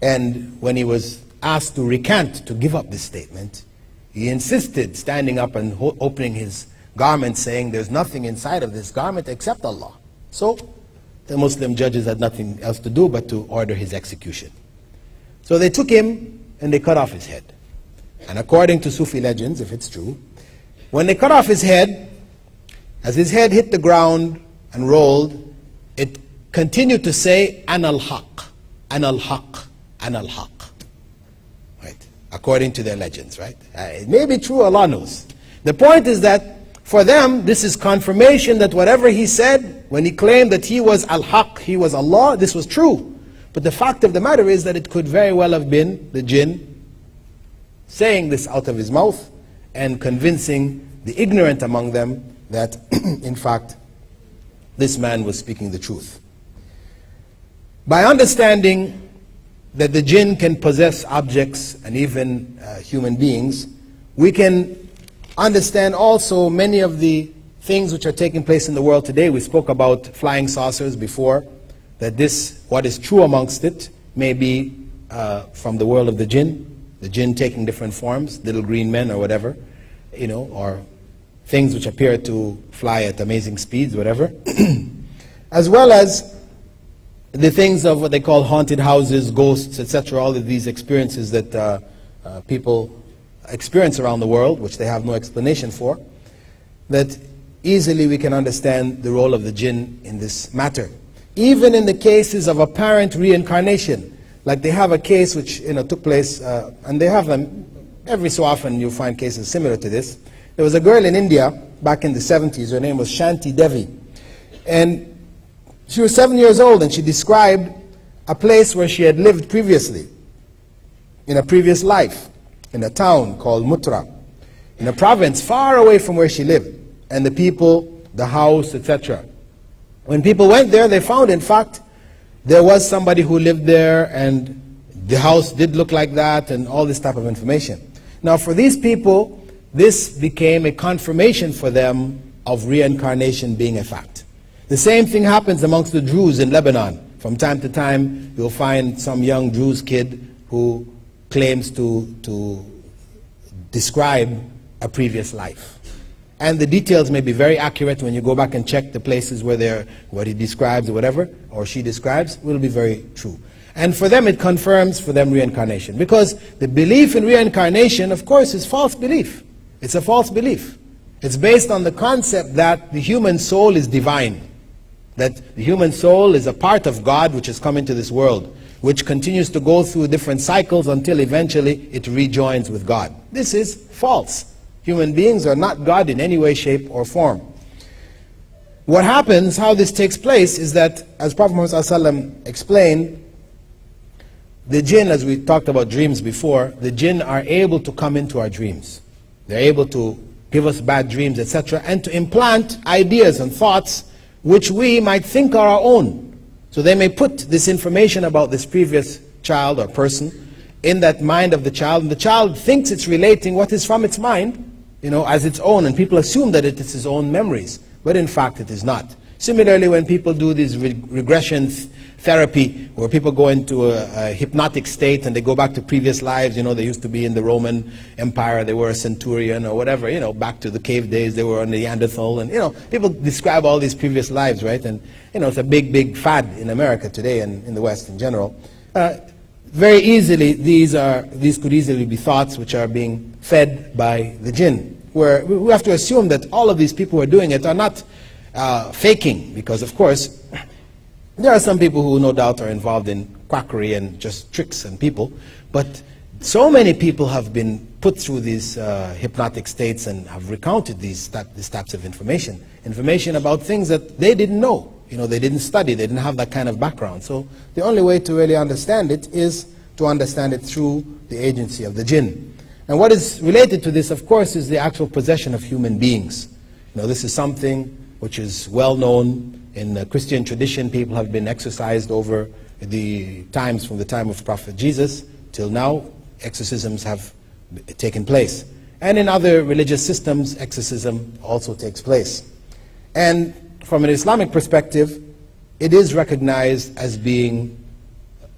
And when he was asked to recant, to give up this statement, he insisted, standing up and opening his garment, saying, there's nothing inside of this garment except Allah. So the Muslim judges had nothing else to do but to order his execution. So they took him and they cut off his head. And according to Sufi legends, if it's true, when they cut off his head, as his head hit the ground and rolled, it continued to say, Ana al-Haq, Ana al-Haq, Ana al-Haq. Right? According to their legends, right? It may be true, Allah knows. The point is that for them, this is confirmation that whatever he said, when he claimed that he was al-Haq, he was Allah, this was true. But the fact of the matter is that it could very well have been the jinn saying this out of his mouth and convincing the ignorant among them that in fact this man was speaking the truth. By understanding that the jinn can possess objects and even human beings, we can understand also many of the things which are taking place in the world today. We spoke about flying saucers before, that this, what is true amongst it, may be from the world of the jinn taking different forms, little green men or whatever, or things which appear to fly at amazing speeds, whatever. As well as the things of what they call haunted houses, ghosts, etc., all of these experiences that people experience around the world, which they have no explanation for, that easily we can understand the role of the jinn in this matter. Even in the cases of apparent reincarnation, like they have a case which took place, and they have them every so often. You'll find cases similar to this. There was a girl in India back in the 70s. Her name was Shanti Devi, and she was 7 years old, and she described a place where she had lived previously, in a previous life, in a town called Mutra, in a province far away from where she lived, and the people, the house, etc. When people went there, they found, in fact, there was somebody who lived there, and the house did look like that, and all this type of information. Now, for these people, this became a confirmation for them of reincarnation being a fact. The same thing happens amongst the Druze in Lebanon. From time to time, you'll find some young Druze kid who claims to describe a previous life. and the details may be very accurate when you go back and check the places where what he describes or whatever, or she describes, will be very true. And for them, it confirms for them reincarnation. Because the belief in reincarnation, of course, is false belief. It's a false belief. It's based on the concept that the human soul is divine. That the human soul is a part of God which has come into this world, which continues to go through different cycles until eventually it rejoins with God. This is false. Human beings are not God in any way, shape, or form. What happens, how this takes place, is that, as Prophet Muhammad ﷺ explained, the jinn, as we talked about dreams before, the jinn are able to come into our dreams. They're able to give us bad dreams, etc., and to implant ideas and thoughts which we might think are our own. So they may put this information about this previous child or person in that mind of the child, and the child thinks it's relating what is from its mind, as its own, and people assume that it is his own memories, but in fact it is not. Similarly, when people do these regression therapy, where people go into a hypnotic state and they go back to previous lives, they used to be in the Roman Empire, they were a centurion or whatever, back to the cave days, they were on the Neanderthal, and people describe all these previous lives, right? And it's a big fad in America today and in the West in general. Very easily, these could easily be thoughts which are being fed by the jinn, where we have to assume that all of these people who are doing it are not faking, because of course there are some people who no doubt are involved in quackery and just tricks and people, but so many people have been put through these hypnotic states and have recounted these types of information about things that they didn't know. They didn't study, they didn't have that kind of background. So the only way to really understand it is to understand it through the agency of the jinn. And what is related to this, of course, is the actual possession of human beings. This is something which is well known in the Christian tradition. People have been exorcised over the times, from the time of Prophet Jesus till now. Exorcisms have taken place. And in other religious systems, exorcism also takes place. And from an Islamic perspective, it is recognized as being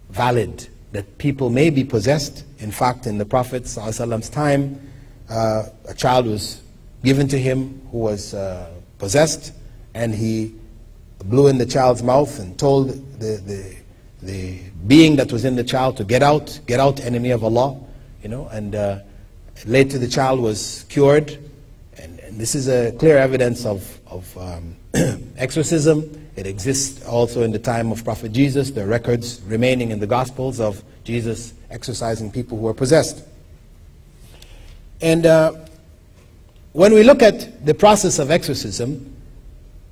valid, that people may be possessed. In fact, in the Prophet ﷺ's time, a child was given to him who was possessed, and he blew in the child's mouth and told the being that was in the child to get out, enemy of Allah, and later the child was cured. And this is a clear evidence of exorcism. It exists also in the time of Prophet Jesus. There are records remaining in the Gospels of Jesus exorcising people who were possessed. And when we look at the process of exorcism,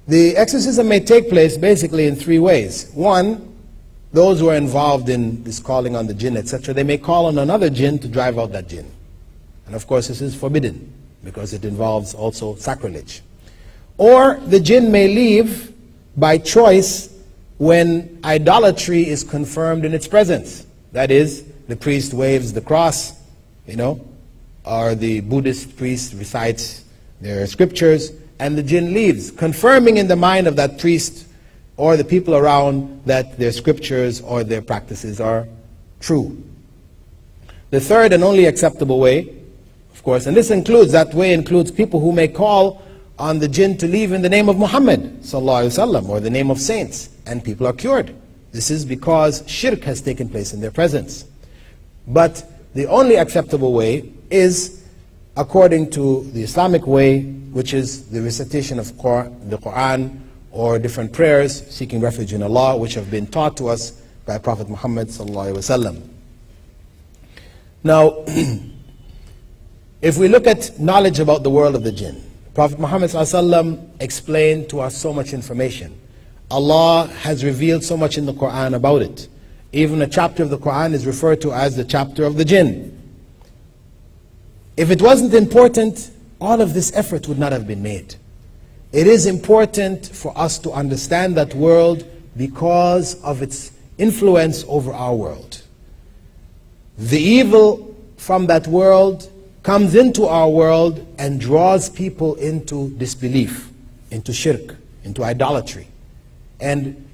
the exorcism may take place basically in three ways. One, those who are involved in this calling on the jinn, etc., they may call on another jinn to drive out that jinn. And of course this is forbidden, because it involves also sacrilege. Or the jinn may leave by choice when idolatry is confirmed in its presence. That is, the priest waves the cross, or the Buddhist priest recites their scriptures, and the jinn leaves, confirming in the mind of that priest or the people around that their scriptures or their practices are true. The third and only acceptable way, of course, and this includes people who may call on the jinn to leave in the name of Muhammad sallallahu alaihi wasallam, or the name of saints, and people are cured. This is because shirk has taken place in their presence. But the only acceptable way is according to the Islamic way, which is the recitation of the Quran or different prayers seeking refuge in Allah, which have been taught to us by Prophet Muhammad sallallahu alaihi wasallam. Now, if we look at knowledge about the world of the jinn, Prophet Muhammad ﷺ explained to us so much information. Allah has revealed so much in the Quran about it. Even a chapter of the Quran is referred to as the chapter of the jinn. If it wasn't important, all of this effort would not have been made. It is important for us to understand that world because of its influence over our world. The evil from that world comes into our world and draws people into disbelief, into shirk, into idolatry. And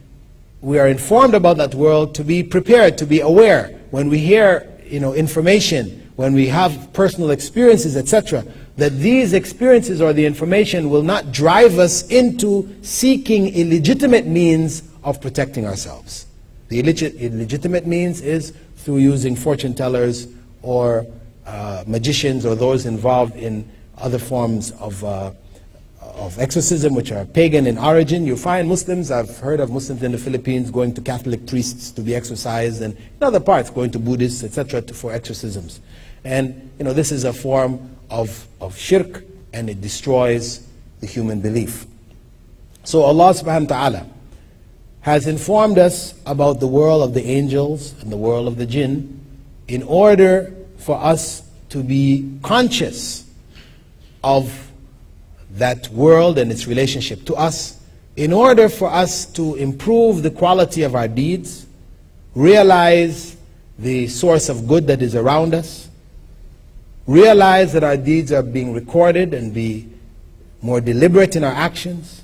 we are informed about that world to be prepared, to be aware. When we hear information, when we have personal experiences, etc., that these experiences or the information will not drive us into seeking illegitimate means of protecting ourselves. The illegitimate means is through using fortune tellers or magicians or those involved in other forms of exorcism which are pagan in origin. You find Muslims, I've heard of Muslims in the Philippines going to Catholic priests to be exorcised, and in other parts going to Buddhists, etc. for exorcisms. And this is a form of shirk, and it destroys the human belief. So Allah subhanahu wa ta'ala has informed us about the world of the angels and the world of the jinn in order for us to be conscious of that world and its relationship to us, in order for us to improve the quality of our deeds, realize the source of good that is around us, realize that our deeds are being recorded and be more deliberate in our actions,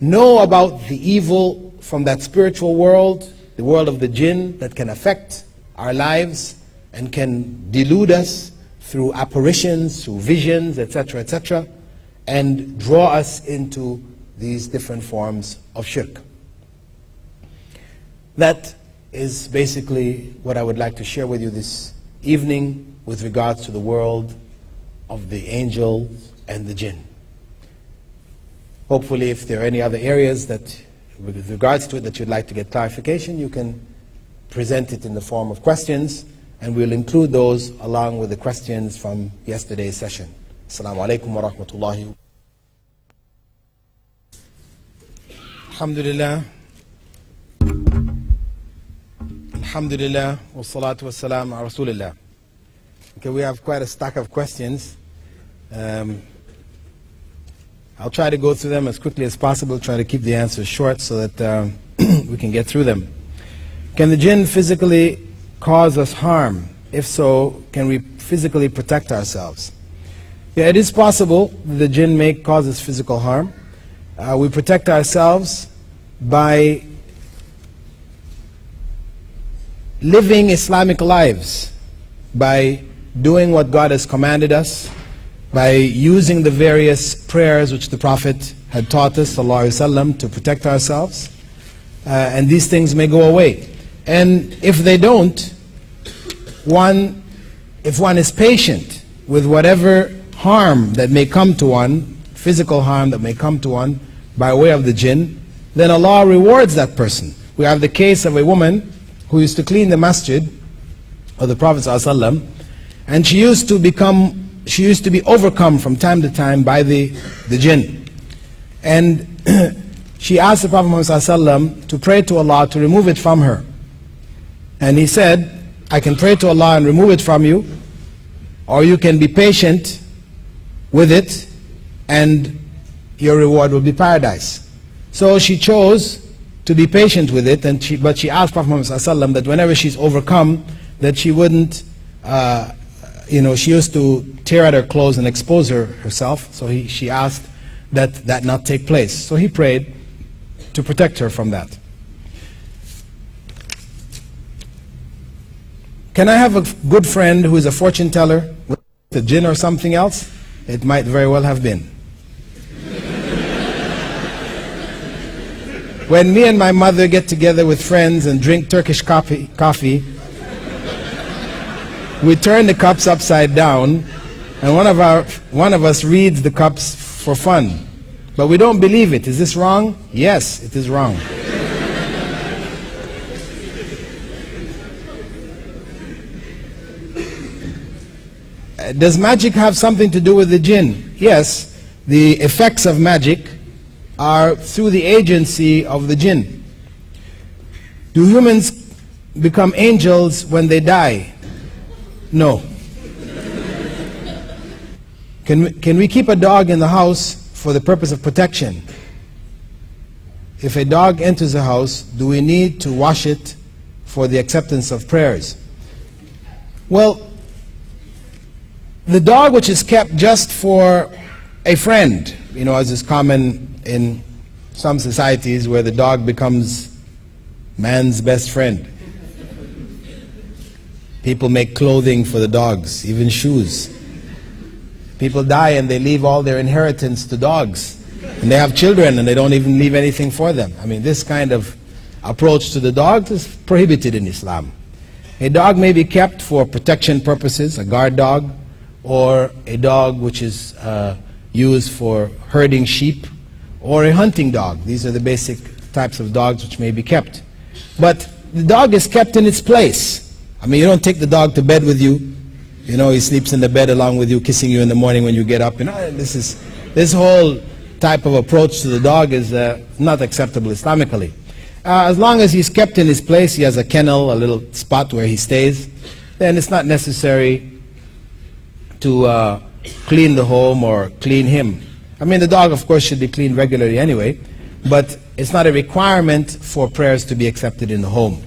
know about the evil from that spiritual world, the world of the jinn, that can affect our lives and can delude us through apparitions, through visions, etc., etc., and draw us into these different forms of shirk. That is basically what I would like to share with you this evening with regards to the world of the angels and the jinn. Hopefully, if there are any other areas that, with regards to it, that you'd like to get clarification, you can present it in the form of questions, and we'll include those along with the questions from yesterday's session. Assalamu alaikum wa rahmatullahi. Alhamdulillah. Alhamdulillah. Wa salatu wa salam ala Rasulillah. Okay, we have quite a stack of questions. I'll try to go through them as quickly as possible, try to keep the answers short so that we can get through them. Can the jinn physically cause us harm? If so, can we physically protect ourselves? Yeah, it is possible that the jinn may cause us physical harm. We protect ourselves by living Islamic lives, by doing what God has commanded us, by using the various prayers which the Prophet had taught us, sallallahu alaihi wasallam, to protect ourselves. And these things may go away. And if they don't, if one is patient with whatever harm that may come to one, physical harm that may come to one by way of the jinn, then Allah rewards that person. We have the case of a woman who used to clean the masjid of the Prophet ﷺ, and she used to be overcome from time to time by the jinn. And she asked the Prophet ﷺ to pray to Allah to remove it from her. And he said, I can pray to Allah and remove it from you, or you can be patient with it and your reward will be paradise. So she chose to be patient with it, but she asked Prophet Muhammad ﷺ that whenever she's overcome, that she wouldn't, she used to tear at her clothes and expose herself. So she asked that not take place. So he prayed to protect her from that. Can I have a good friend who is a fortune teller with a jinn or something else? It might very well have been. When me and my mother get together with friends and drink Turkish coffee, we turn the cups upside down, and one of us reads the cups for fun. But we don't believe it. Is this wrong? Yes, it is wrong. Does magic have something to do with the jinn? Yes, the effects of magic are through the agency of the jinn. Do humans become angels when they die? No. Can we keep a dog in the house for the purpose of protection? If a dog enters the house, do we need to wash it for the acceptance of prayers? Well, the dog which is kept just for a friend, as is common in some societies where the dog becomes man's best friend. People make clothing for the dogs, even shoes. People die and they leave all their inheritance to dogs. And they have children and they don't even leave anything for them. I mean, this kind of approach to the dogs is prohibited in Islam. A dog may be kept for protection purposes, a guard dog, or a dog which is used for herding sheep, or a hunting dog. These are the basic types of dogs which may be kept. But the dog is kept in its place. I mean, you don't take the dog to bed with you. You know, he sleeps in the bed along with you, kissing you in the morning when you get up. You know, this whole type of approach to the dog is not acceptable Islamically. As long as he's kept in his place, he has a kennel, a little spot where he stays, then it's not necessary to clean the home or clean him. I mean, the dog, of course, should be cleaned regularly anyway, but it's not a requirement for prayers to be accepted in the home.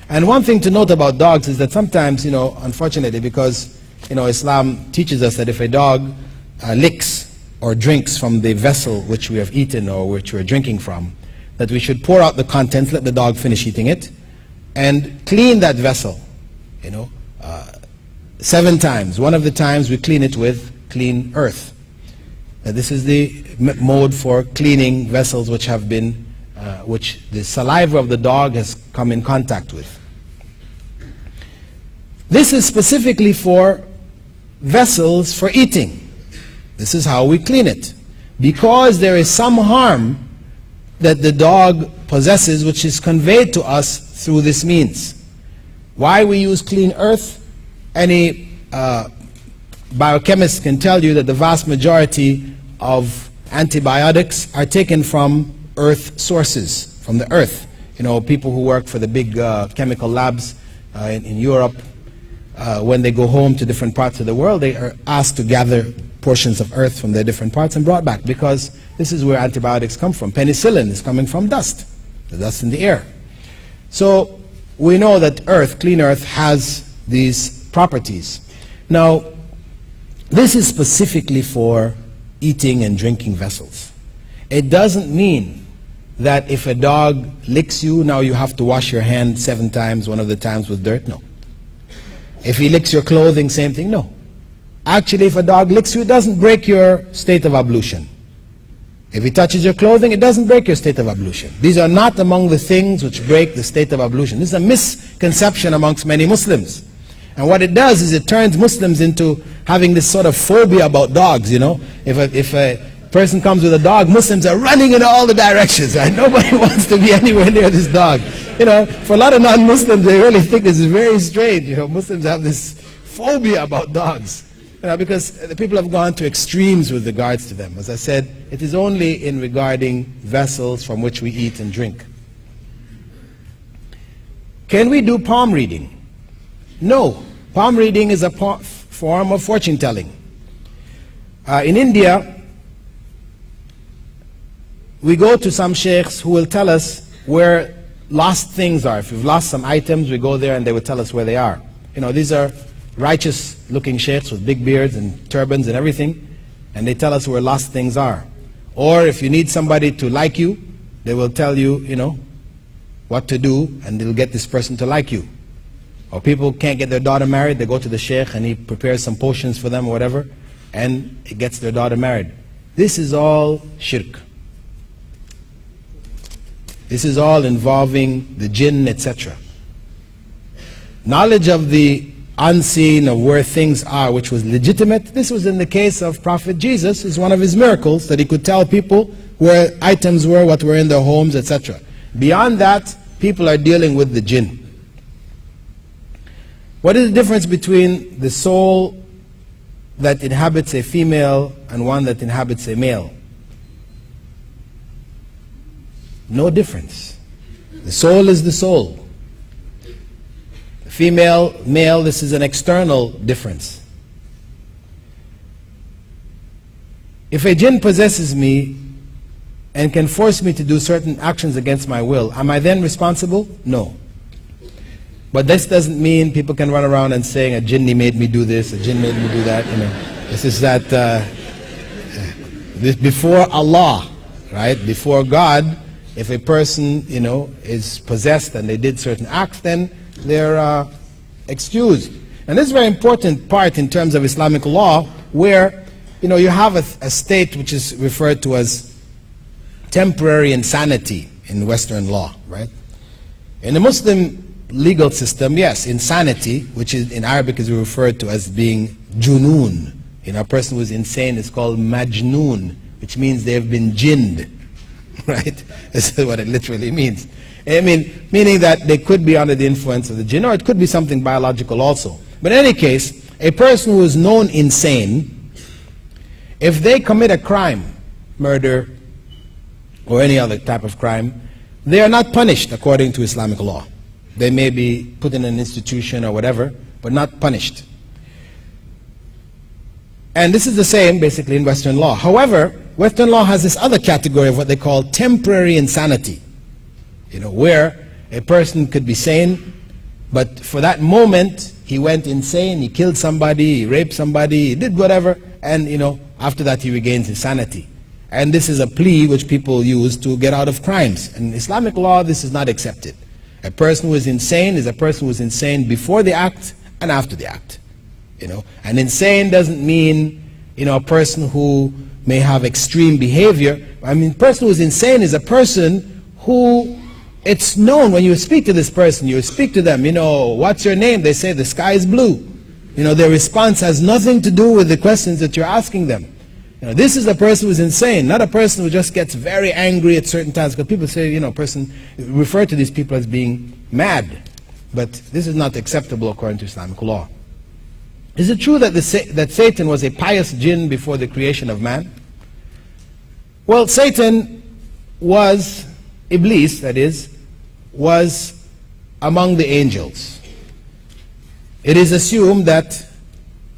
And one thing to note about dogs is that sometimes, you know, unfortunately, because, you know, Islam teaches us that if a dog licks or drinks from the vessel which we have eaten or which we are drinking from, that we should pour out the contents, let the dog finish eating it, and clean that vessel, you know, 7 times. One of the times we clean it with clean earth. This is the mode for cleaning vessels which have been, which the saliva of the dog has come in contact with. This is specifically for vessels for eating. This is how we clean it. Because there is some harm that the dog possesses which is conveyed to us through this means. Why we use clean earth? Any biochemist can tell you that the vast majority of antibiotics are taken from earth sources, from the earth. You know, people who work for the big chemical labs in Europe, when they go home to different parts of the world, they are asked to gather portions of earth from their different parts and brought back, because this is where antibiotics come from. Penicillin is coming from dust, the dust in the air. So we know that earth, clean earth, has these properties. Now, this is specifically for eating and drinking vessels. It doesn't mean that if a dog licks you, now you have to wash your hand 7 times, one of the times with dirt. No. If he licks your clothing, same thing. No. Actually, if a dog licks you, it doesn't break your state of ablution. If he touches your clothing, it doesn't break your state of ablution. These are not among the things which break the state of ablution. This is a misconception amongst many Muslims. And what it does is it turns Muslims into having this sort of phobia about dogs, you know. If a person comes with a dog, Muslims are running in all the directions, right? Nobody wants to be anywhere near this dog. You know, for a lot of non-Muslims, they really think this is very strange. You know, Muslims have this phobia about dogs. You know, because the people have gone to extremes with regards to them. As I said, it is only in regarding vessels from which we eat and drink. Can we do palm reading? No. Palm reading is a form of fortune telling. In India, we go to some sheikhs who will tell us where lost things are. If we've lost some items, we go there and they will tell us where they are. You know, these are righteous looking sheikhs with big beards and turbans and everything, and they tell us where lost things are. Or if you need somebody to like you, they will tell you, you know, what to do, and they'll get this person to like you. Or people can't get their daughter married, they go to the sheikh and he prepares some potions for them or whatever, and it gets their daughter married. This is all shirk. This is all involving the jinn, etc. Knowledge of the unseen, of where things are, which was legitimate. This was in the case of Prophet Jesus. Is one of his miracles that he could tell people where items were, what were in their homes, etc. Beyond that, people are dealing with the jinn. What is the difference between the soul that inhabits a female and one that inhabits a male? No difference. The soul is the soul. Female, male, this is an external difference. If a jinn possesses me and can force me to do certain actions against my will, am I then responsible? No. But this doesn't mean people can run around and saying a jinni made me do this, a jinn made me do that. You know, this is that this before Allah, right? Before God, if a person, you know, is possessed and they did certain acts, then they're excused. And this is a very important part in terms of Islamic law, where you have a state which is referred to as temporary insanity in Western law, right? In the Muslim legal system, yes, insanity, which is in Arabic is referred to as being junoon. A person who is insane is called majnoon, which means they have been jinned, right? This is what it literally means. Meaning that they could be under the influence of the jinn, or it could be something biological also. But in any case, a person who is known insane, if they commit a crime, murder, or any other type of crime, they are not punished according to Islamic law. They may be put in an institution or whatever, but not punished. And this is the same basically in Western law. However, Western law has this other category of what they call temporary insanity, where a person could be sane, but for that moment he went insane, he killed somebody, he raped somebody, he did whatever, and after that he regains his sanity. And this is a plea which people use to get out of crimes. In Islamic law, this is not accepted. A person who is insane is a person who is insane before the act and after the act. And insane doesn't mean a person who may have extreme behavior. A person who is insane is a person who, it's known when you speak to this person, you speak to them, what's your name? They say the sky is blue. Their response has nothing to do with the questions that you're asking them. This is a person who is insane, not a person who just gets very angry at certain times. Because people say, person refer to these people as being mad. But this is not acceptable according to Islamic law. Is it true that that Satan was a pious jinn before the creation of man? Well, Satan was, Iblis that is, was among the angels. It is assumed that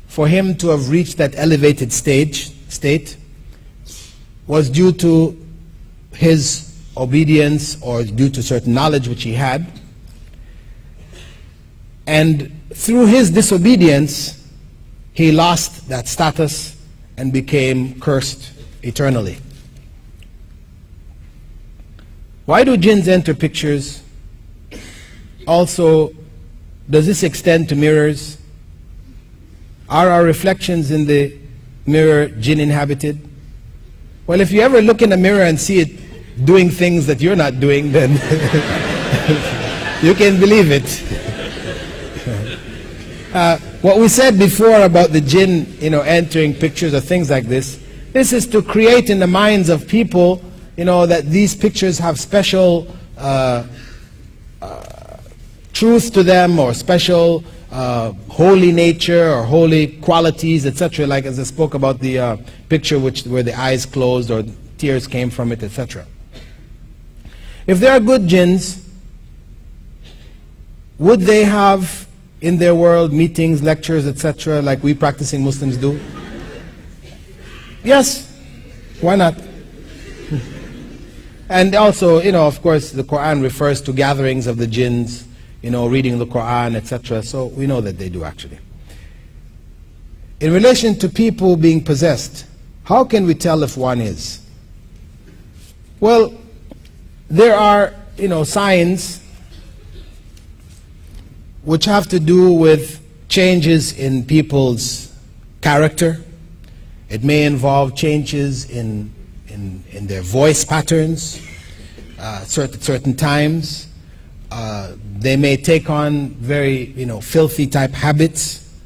for him to have reached that elevated state was due to his obedience or due to certain knowledge which he had. And through his disobedience, he lost that status and became cursed eternally. Why do jinns enter pictures? Also, does this extend to mirrors? Are our reflections in the mirror jinn inhabited? Well, if you ever look in a mirror and see it doing things that you're not doing, then you can believe it. What we said before about the jinn, entering pictures or things like this is to create in the minds of people, that these pictures have special truth to them, or special holy nature or holy qualities, etc. Like as I spoke about the picture where the eyes closed or tears came from it, etc. If there are good jinns, would they have in their world meetings, lectures, etc., like we practicing Muslims do? Yes, why not? And also, of course, the Quran refers to gatherings of the jinns, reading the Quran, etc., so we know that they do actually. In relation to people being possessed, how can we tell if one is? Well, there are, signs which have to do with changes in people's character. It may involve changes in their voice patterns, certain times. They may take on very, filthy type habits.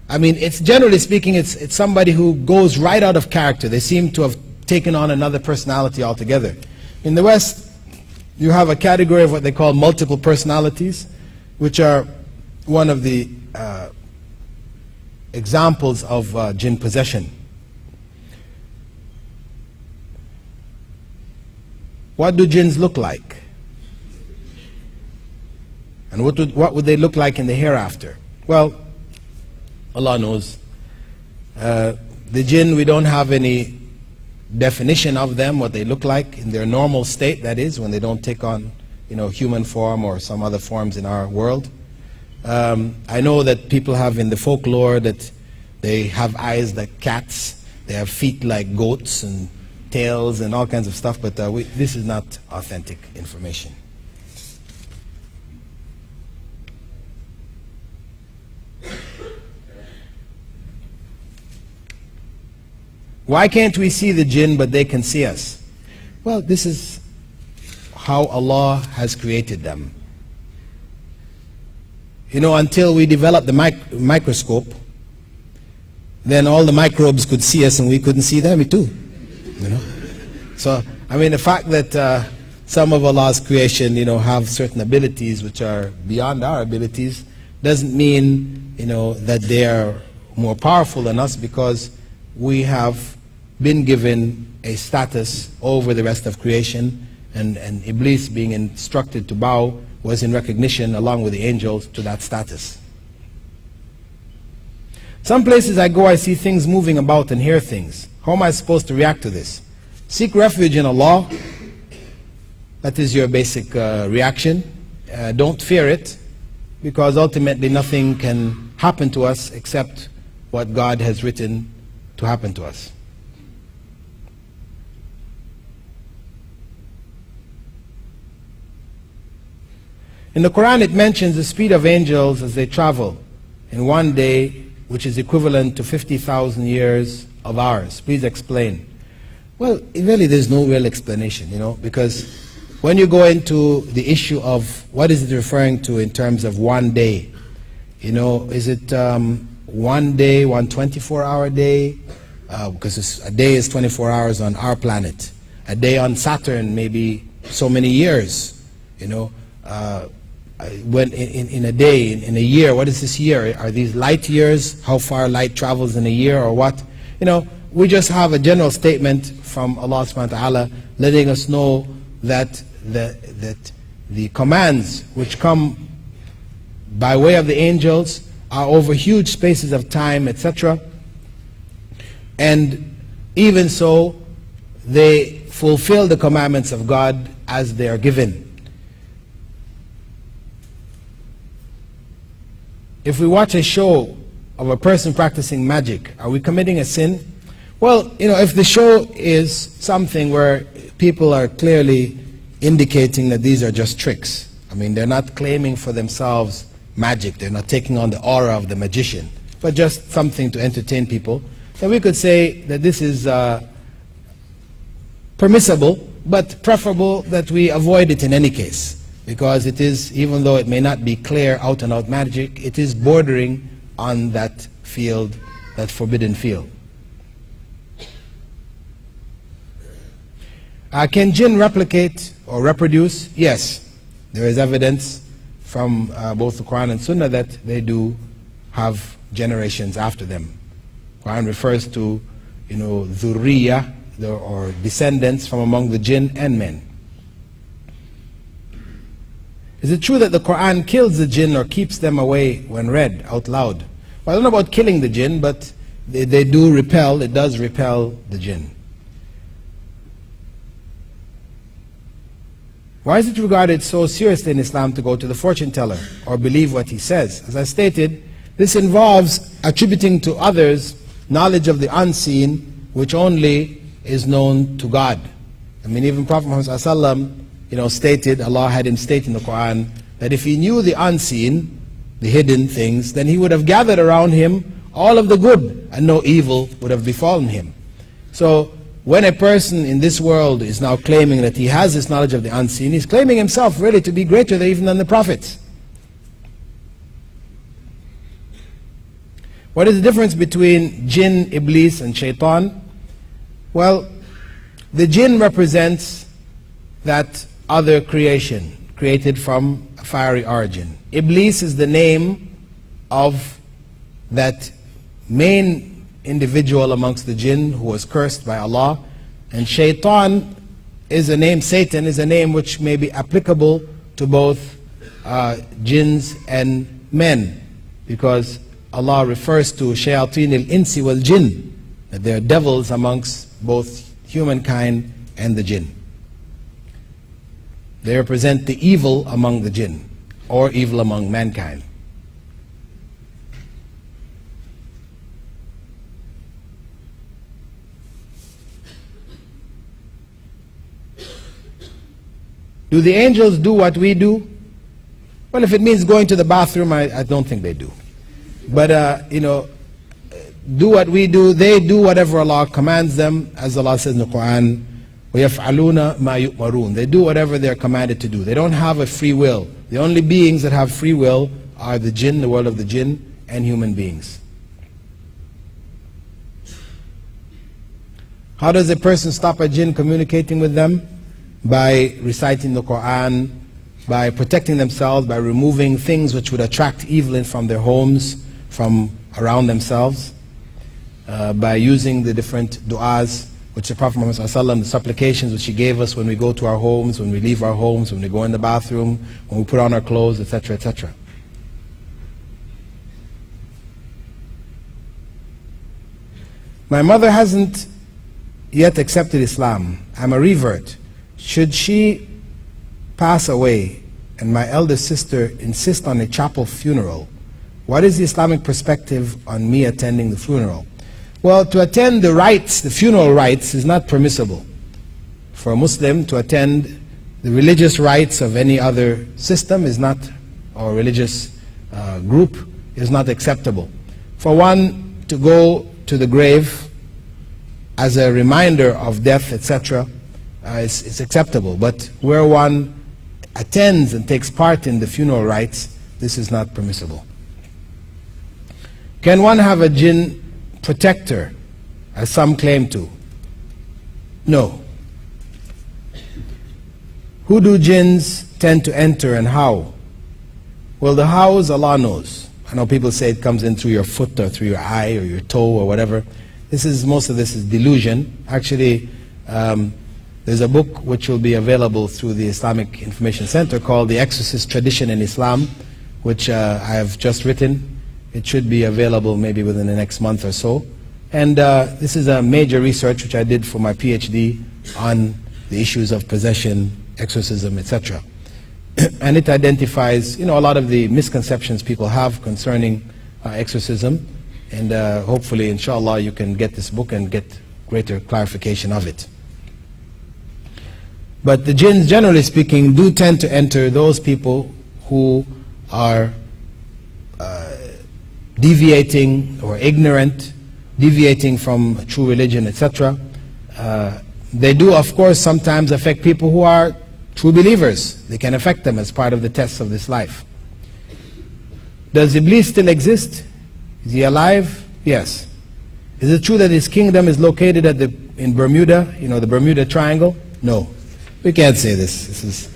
It's generally speaking, it's somebody who goes right out of character. They seem to have taken on another personality altogether. In the West, you have a category of what they call multiple personalities, which are one of the examples of jinn possession. What do jinns look like? And what would they look like in the hereafter? Well, Allah knows. The jinn, we don't have any definition of them, what they look like in their normal state, that is, when they don't take on human form or some other forms in our world. I know that people have in the folklore that they have eyes like cats, they have feet like goats and tails and all kinds of stuff, but this is not authentic information. Why can't we see the jinn but they can see us? Well, this is how Allah has created them. You know, until we developed the microscope, then all the microbes could see us and we couldn't see them too. You know? So, I mean, the fact that some of Allah's creation, you know, have certain abilities which are beyond our abilities doesn't mean, you know, that they are more powerful than us, because we have been given a status over the rest of creation, and Iblis, being instructed to bow, was in recognition along with the angels to that status. Some places I go, I see things moving about and hear things. How am I supposed to react to this? Seek refuge in Allah. That is your basic reaction. Don't fear it, because ultimately nothing can happen to us except what God has written to happen to us. In the Quran it mentions the speed of angels as they travel in one day, which is equivalent to 50,000 years of ours. Please explain. Well, really there's no real explanation, you know, because when you go into the issue of what is it referring to in terms of one day, you know, is it one day, 24-hour day? Because a day is 24 hours on our planet. A day on Saturn maybe so many years, you know. When in a day, in a year, what is this year? Are these light years? How far light travels in a year, or what? You know, we just have a general statement from Allah subhanahu wa ta'ala letting us know that the commands which come by way of the angels are over huge spaces of time, etc. And even so, they fulfill the commandments of God as they are given. If we watch a show of a person practicing magic, are we committing a sin? Well, you know, if the show is something where people are clearly indicating that these are just tricks, I mean, they're not claiming for themselves magic, they're not taking on the aura of the magician, but just something to entertain people, then we could say that this is permissible, but preferable that we avoid it in any case. Because it is, even though it may not be clear out and out magic, it is bordering on that field, that forbidden field. Can jinn replicate or reproduce? Yes. There is evidence from both the Quran and Sunnah that they do have generations after them. Quran refers to, you know, dhurriya, or descendants from among the jinn and men. Is it true that the Quran kills the jinn or keeps them away when read out loud? Well, I don't know about killing the jinn, but they do repel, it does repel the jinn. Why is it regarded so seriously in Islam to go to the fortune teller or believe what he says? As I stated, this involves attributing to others knowledge of the unseen, which only is known to God. I mean, even Prophet Muhammad ﷺ, you know, stated, Allah had him state in the Quran, that if he knew the unseen, the hidden things, then he would have gathered around him all of the good, and no evil would have befallen him. So, when a person in this world is now claiming that he has this knowledge of the unseen, he's claiming himself really to be greater even than the prophets. What is the difference between jinn, iblis, and shaitan? Well, the jinn represents that other creation, created from a fiery origin. Iblis is the name of that main individual amongst the jinn who was cursed by Allah. And shaitan is a name, Satan is a name which may be applicable to both jinns and men, because Allah refers to shayateen al-insi wal-jinn, that there are devils amongst both humankind and the jinn. They represent the evil among the jinn, or evil among mankind. Do the angels do what we do? Well, if it means going to the bathroom, I don't think they do. But, you know, do what we do, they do whatever Allah commands them, as Allah says in the Quran, وَيَفْعَلُونَ مَا يُؤْمَرُونَ. They do whatever they are commanded to do. They don't have a free will. The only beings that have free will are the jinn, the world of the jinn, and human beings. How does a person stop a jinn communicating with them? By reciting the Quran, by protecting themselves, by removing things which would attract evil from their homes, from around themselves, by using the different du'as which the Prophet Muhammad ﷺ, the supplications which he gave us when we go to our homes, when we leave our homes, when we go in the bathroom, when we put on our clothes, etc., etc. My mother hasn't yet accepted Islam. I'm a revert. Should she pass away and my elder sister insist on a chapel funeral, what is the Islamic perspective on me attending the funeral? Well, to attend the rites, the funeral rites, is not permissible. For a Muslim to attend the religious rites of any other system is not, or religious group, is not acceptable. For one to go to the grave as a reminder of death, etc., is acceptable. But where one attends and takes part in the funeral rites, this is not permissible. Can one have a jinn protector, as some claim to? No. Who do jinns tend to enter and how? Well, the hows, Allah knows. I know people say it comes in through your foot or through your eye or your toe or whatever. Most of this is delusion. Actually, there's a book which will be available through the Islamic Information Center called The Exorcist Tradition in Islam, which I have just written. It should be available maybe within the next month or so. And this is a major research which I did for my PhD on the issues of possession, exorcism, etc. And it identifies, a lot of the misconceptions people have concerning exorcism. And hopefully, inshallah, you can get this book and get greater clarification of it. But the jinns, generally speaking, do tend to enter those people who are deviating or ignorant, deviating from true religion, etc. They do, of course, sometimes affect people who are true believers. They can affect them as part of the tests of this life. Does Iblis still exist? Is he alive? Yes. Is it true that his kingdom is located in Bermuda, the Bermuda Triangle? No. We can't say this. This is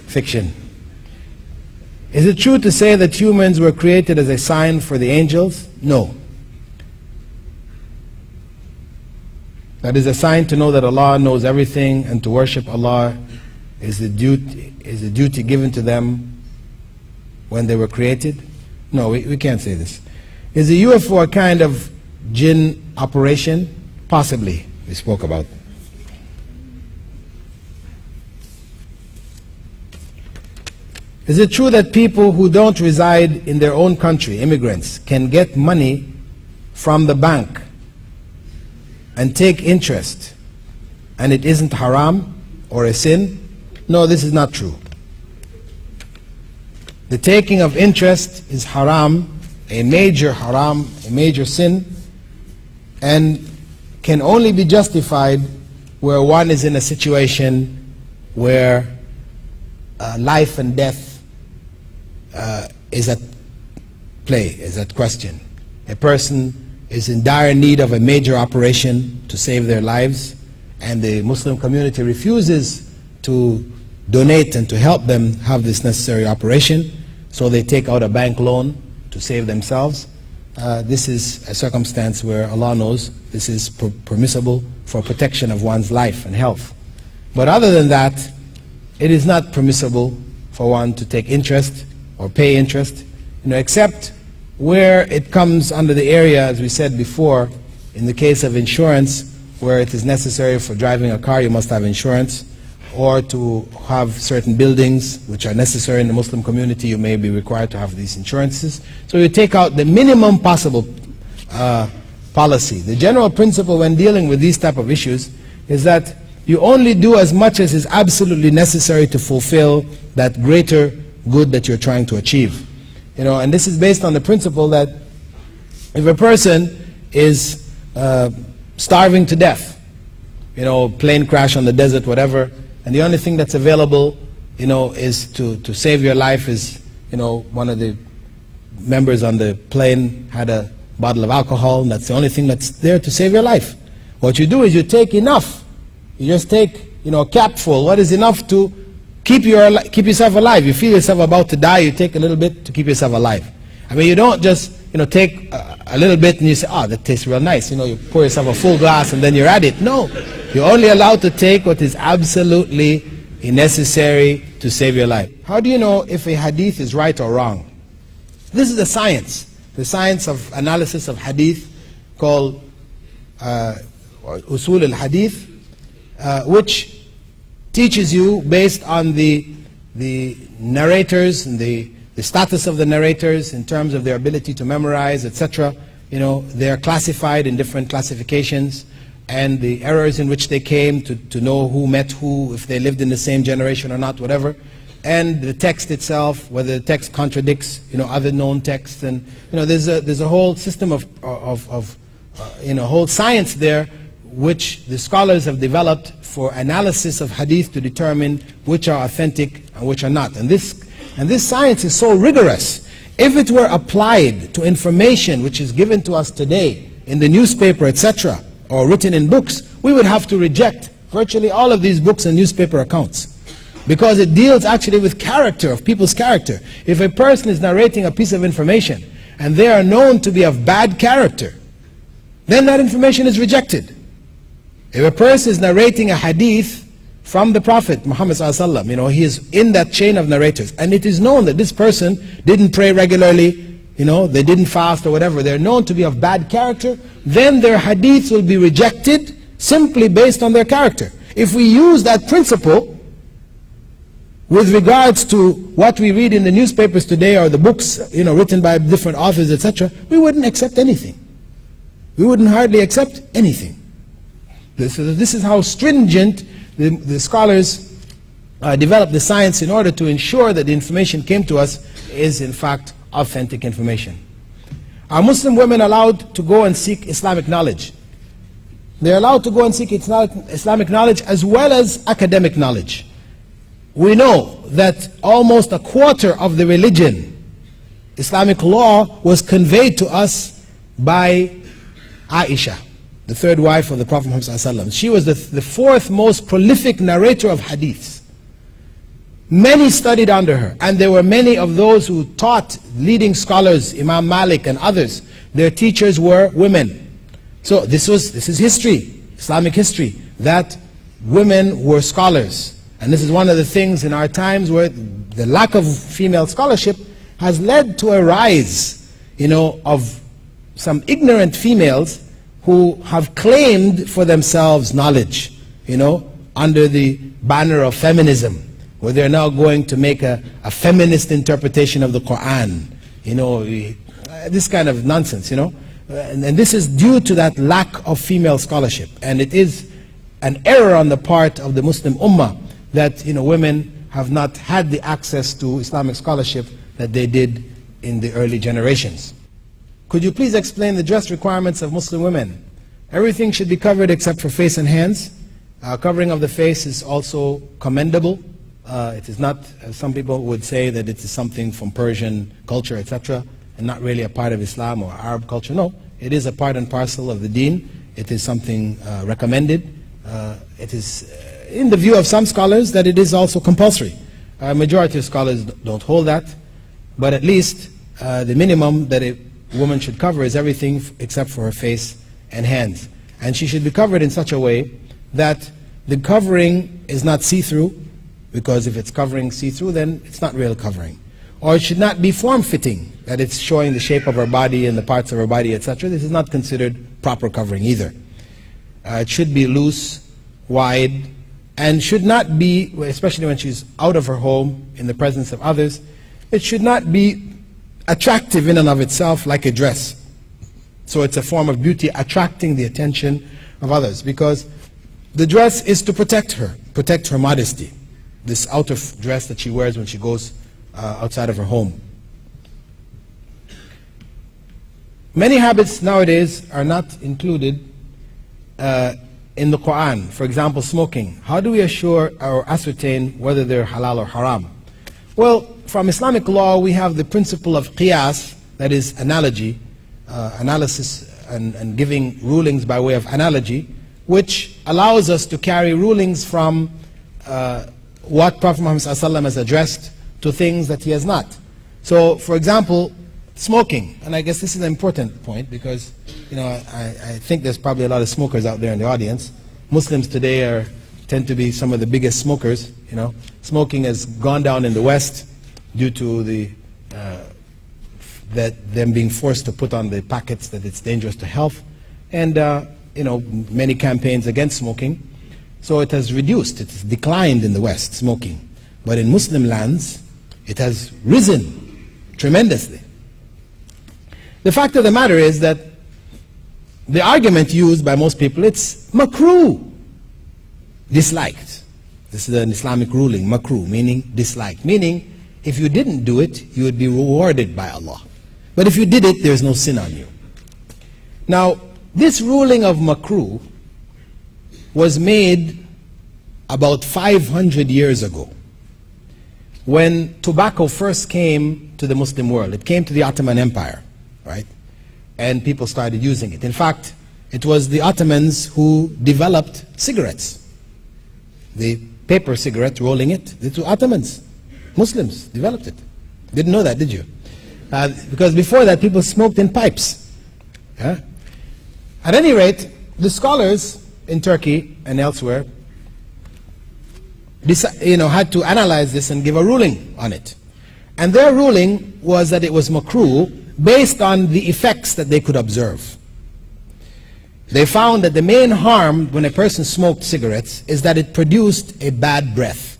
fiction. Is it true to say that humans were created as a sign for the angels? No. That is a sign to know that Allah knows everything, and to worship Allah is a duty given to them when they were created? No, we can't say this. Is a UFO a kind of jinn operation? Possibly. We spoke about. Is it true that people who don't reside in their own country, immigrants, can get money from the bank and take interest and it isn't haram or a sin? No, this is not true. The taking of interest is haram, a major sin, and can only be justified where one is in a situation where life and death is at play, is at question. A person is in dire need of a major operation to save their lives, and the Muslim community refuses to donate and to help them have this necessary operation, so they take out a bank loan to save themselves. This is a circumstance where Allah knows this is permissible for protection of one's life and health. But other than that, it is not permissible for one to take interest or pay interest, except where it comes under the area, as we said before, in the case of insurance, where it is necessary for driving a car, you must have insurance, or to have certain buildings which are necessary in the Muslim community, you may be required to have these insurances. So you take out the minimum possible policy. The general principle when dealing with these type of issues is that you only do as much as is absolutely necessary to fulfill that greater good that you're trying to achieve. And this is based on the principle that if a person is starving to death. You know, plane crash on the desert, whatever, and the only thing that's available, you know, is to save your life is, you know, one of the members on the plane had a bottle of alcohol, and that's the only thing that's there to save your life. What you do is you take enough. You just take, you know, a capful. What is enough to keep yourself alive? You feel yourself about to die, you take a little bit to keep yourself alive. I mean, you don't just, you know, take a little bit and you say, oh, that tastes real nice. You know, you pour yourself a full glass and then you're at it. No, you're only allowed to take what is absolutely necessary to save your life. How do you know if a hadith is right or wrong? This is the science of analysis of hadith called Usul al-Hadith, which teaches you based on the narrators and the status of the narrators in terms of their ability to memorize, etc. You know, they are classified in different classifications, and the errors in which they came to know who met who, if they lived in the same generation or not, whatever. And the text itself, whether the text contradicts, you know, other known texts, and you know, there's a whole system of you know, whole science there, which the scholars have developed for analysis of hadith to determine which are authentic and which are not. And this science is so rigorous. If it were applied to information which is given to us today in the newspaper, etc., or written in books, we would have to reject virtually all of these books and newspaper accounts, because it deals actually with character, of people's character. If a person is narrating a piece of information and they are known to be of bad character, then that information is rejected. If a person is narrating a hadith from the Prophet Muhammad ﷺ, you know, he is in that chain of narrators, and it is known that this person didn't pray regularly, you know, they didn't fast or whatever, they're known to be of bad character, then their hadiths will be rejected simply based on their character. If we use that principle with regards to what we read in the newspapers today, or the books, you know, written by different authors, etc., we wouldn't accept anything. We wouldn't hardly accept anything. This is how stringent the scholars developed the science in order to ensure that the information came to us is in fact authentic information. Are Muslim women allowed to go and seek Islamic knowledge? They're allowed to go and seek Islamic knowledge as well as academic knowledge. We know that almost a quarter of the religion, Islamic law, was conveyed to us by Aisha, the third wife of the Prophet Muhammad ﷺ. She was the fourth most prolific narrator of hadiths. Many studied under her, and there were many of those who taught, leading scholars, Imam Malik and others. Their teachers were women. So this is history, Islamic history, that women were scholars. And this is one of the things in our times where the lack of female scholarship has led to a rise, you know, of some ignorant females who have claimed for themselves knowledge, you know, under the banner of feminism, where they're now going to make a feminist interpretation of the Quran, you know, this kind of nonsense, you know. And this is due to that lack of female scholarship. And it is an error on the part of the Muslim Ummah that, you know, women have not had the access to Islamic scholarship that they did in the early generations. Could you please explain the dress requirements of Muslim women? Everything should be covered except for face and hands. Covering of the face is also commendable. It is not, as some people would say, that it is something from Persian culture, etc., and not really a part of Islam or Arab culture. No, it is a part and parcel of the deen. It is something recommended. It is in the view of some scholars that it is also compulsory. A majority of scholars don't hold that, but at least the minimum that a woman should cover is everything except for her face and hands. And she should be covered in such a way that the covering is not see-through, because if it's covering see-through, then it's not real covering. Or it should not be form-fitting, that it's showing the shape of her body and the parts of her body, etc. This is not considered proper covering either. It should be loose, wide, and should not be, especially when she's out of her home in the presence of others, it should not be attractive in and of itself like a dress. So it's a form of beauty attracting the attention of others, because the dress is to protect her modesty, this outer dress that she wears when she goes outside of her home. Many habits nowadays are not included in the Quran. For example, smoking. How do we assure or ascertain whether they're halal or haram? Well, from Islamic law, we have the principle of qiyas, that is analogy, analysis and giving rulings by way of analogy, which allows us to carry rulings from what Prophet Muhammad ﷺ has addressed to things that he has not. So, for example, smoking, and I guess this is an important point because, you know, I think there's probably a lot of smokers out there in the audience. Muslims today tend to be some of the biggest smokers. You know, smoking has gone down in the West due to them being forced to put on the packets that it's dangerous to health, and you know, many campaigns against smoking. So it has reduced, it has declined in the West, smoking. But in Muslim lands, it has risen tremendously. The fact of the matter is that the argument used by most people, it's makruh, disliked. This is an Islamic ruling, makruh, meaning disliked. Meaning, if you didn't do it, you would be rewarded by Allah. But if you did it, there's no sin on you. Now, this ruling of makruh was made about 500 years ago, when tobacco first came to the Muslim world. It came to the Ottoman Empire, right? And people started using it. In fact, it was the Ottomans who developed cigarettes. The paper cigarette, rolling it, the Ottomans, Muslims developed it. Didn't know that, did you? Because before that, people smoked in pipes. Yeah? At any rate, the scholars in Turkey and elsewhere had to analyze this and give a ruling on it. And their ruling was that it was makruh based on the effects that they could observe. They found that the main harm when a person smoked cigarettes is that it produced a bad breath.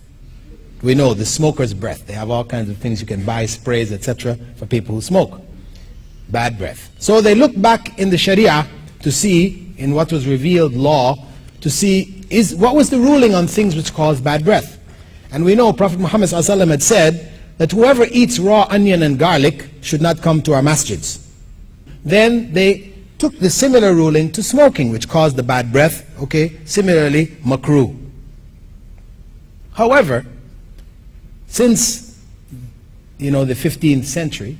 We know the smoker's breath. They have all kinds of things you can buy, sprays, etc. for people who smoke. Bad breath. So they looked back in the Sharia to see, in what was revealed law, to see what was the ruling on things which cause bad breath. And we know Prophet Muhammad ﷺ had said that whoever eats raw onion and garlic should not come to our masjids. Then they took the similar ruling to smoking, which caused the bad breath. Okay, similarly, makruh. However, since, you know, the 15th century,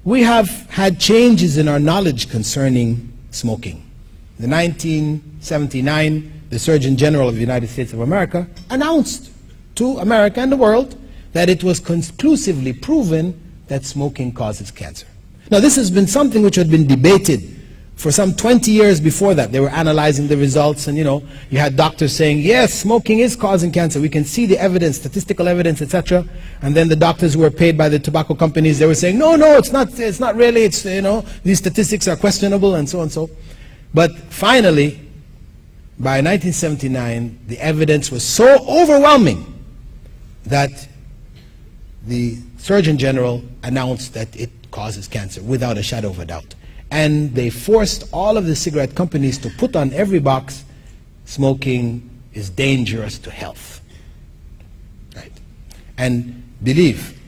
we have had changes in our knowledge concerning smoking. In 1979, the Surgeon General of the United States of America announced to America and the world that it was conclusively proven that smoking causes cancer. Now, this has been something which had been debated for some 20 years before that. They were analyzing the results, and you had doctors saying, yes, smoking is causing cancer. We can see the evidence, statistical evidence, etc. And then the doctors who were paid by the tobacco companies, they were saying, no, it's not really, it's, these statistics are questionable, and so and so. But finally, by 1979, the evidence was so overwhelming that the Surgeon General announced that it causes cancer without a shadow of a doubt. And they forced all of the cigarette companies to put on every box, smoking is dangerous to health. Right? And believe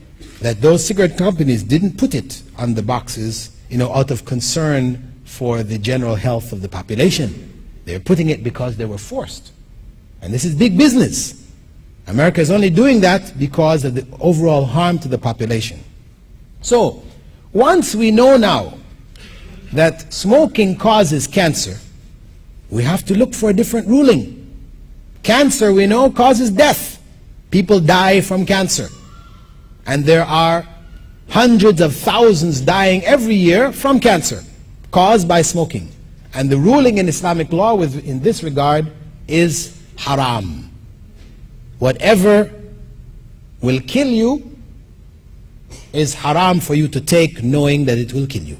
that those cigarette companies didn't put it on the boxes, out of concern for the general health of the population. They were putting it because they were forced. And this is big business. America is only doing that because of the overall harm to the population. So, once we know now that smoking causes cancer, we have to look for a different ruling. Cancer, we know, causes death. People die from cancer. And there are hundreds of thousands dying every year from cancer caused by smoking. And the ruling in Islamic law in this regard is haram. Whatever will kill you is haram for you to take, knowing that it will kill you.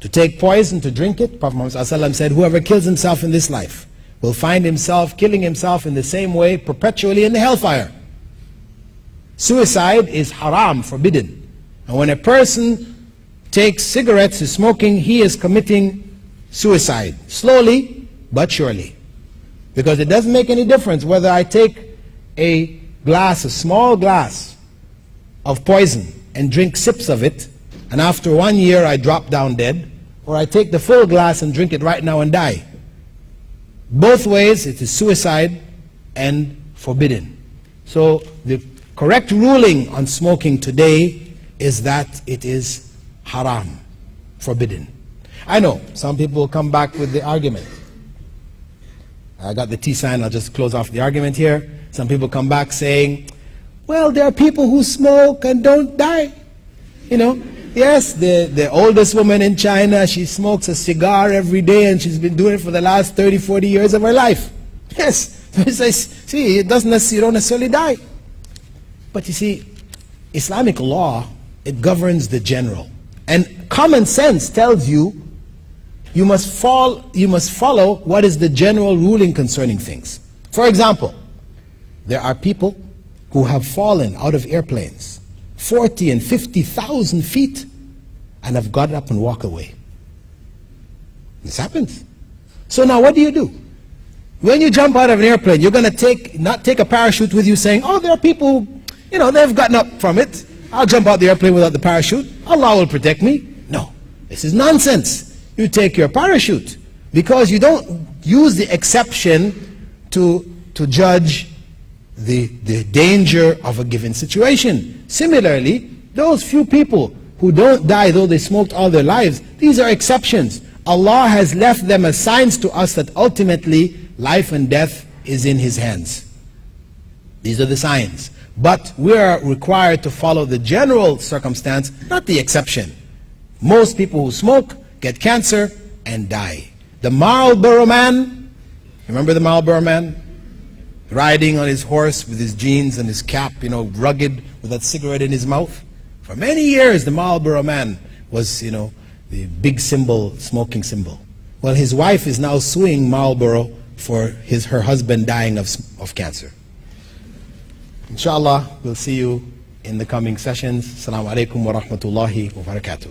To take poison, to drink it, Prophet Muhammad ﷺ said, whoever kills himself in this life will find himself killing himself in the same way perpetually in the hellfire. Suicide is haram, forbidden. And when a person takes cigarettes, is smoking, he is committing suicide, slowly but surely. Because it doesn't make any difference whether I take a small glass of poison and drink sips of it, and after 1 year I drop down dead, or I take the full glass and drink it right now and die. Both ways, it is suicide and forbidden. So the correct ruling on smoking today is that it is haram, forbidden. I know, some people will come back with the argument. I got the T sign, I'll just close off the argument here. Some people come back saying, well, there are people who smoke and don't die. You know, yes, the oldest woman in China, she smokes a cigar every day and she's been doing it for the last 30, 40 years of her life. Yes, see, you don't necessarily die. But you see, Islamic law, it governs the general. And common sense tells you, you must follow what is the general ruling concerning things. For example, there are people who have fallen out of airplanes 40 and 50,000 feet and have got up and walked away. This happens. So now what do? When you jump out of an airplane, you're going to not take a parachute with you saying, oh, there are people who, you know, they've gotten up from it. I'll jump out the airplane without the parachute. Allah will protect me. No, this is nonsense. You take your parachute because you don't use the exception to judge the danger of a given situation. Similarly, those few people who don't die though they smoked all their lives, these are exceptions. Allah has left them as signs to us that ultimately life and death is in His hands. These are the signs. But we are required to follow the general circumstance, not the exception. Most people who smoke get cancer and die. The Marlboro man, remember the Marlboro man? Riding on his horse with his jeans and his cap, you know, rugged with that cigarette in his mouth. For many years the Marlboro man was, you know, the big symbol, smoking symbol. Well, his wife is now suing Marlboro for her husband dying of cancer. Inshallah, we'll see you in the coming sessions. Assalamu alaikum wa rahmatullahi wa barakatuh.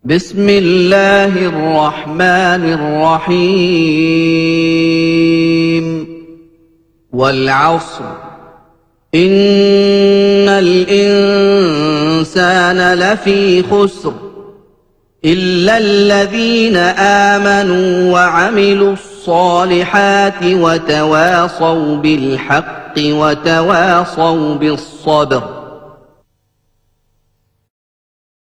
بسم الله الرحمن الرحيم والعصر إن الإنسان لفي خسر إلا الذين آمنوا وعملوا الصالحات وتواصوا بالحق وتواصوا بالصبر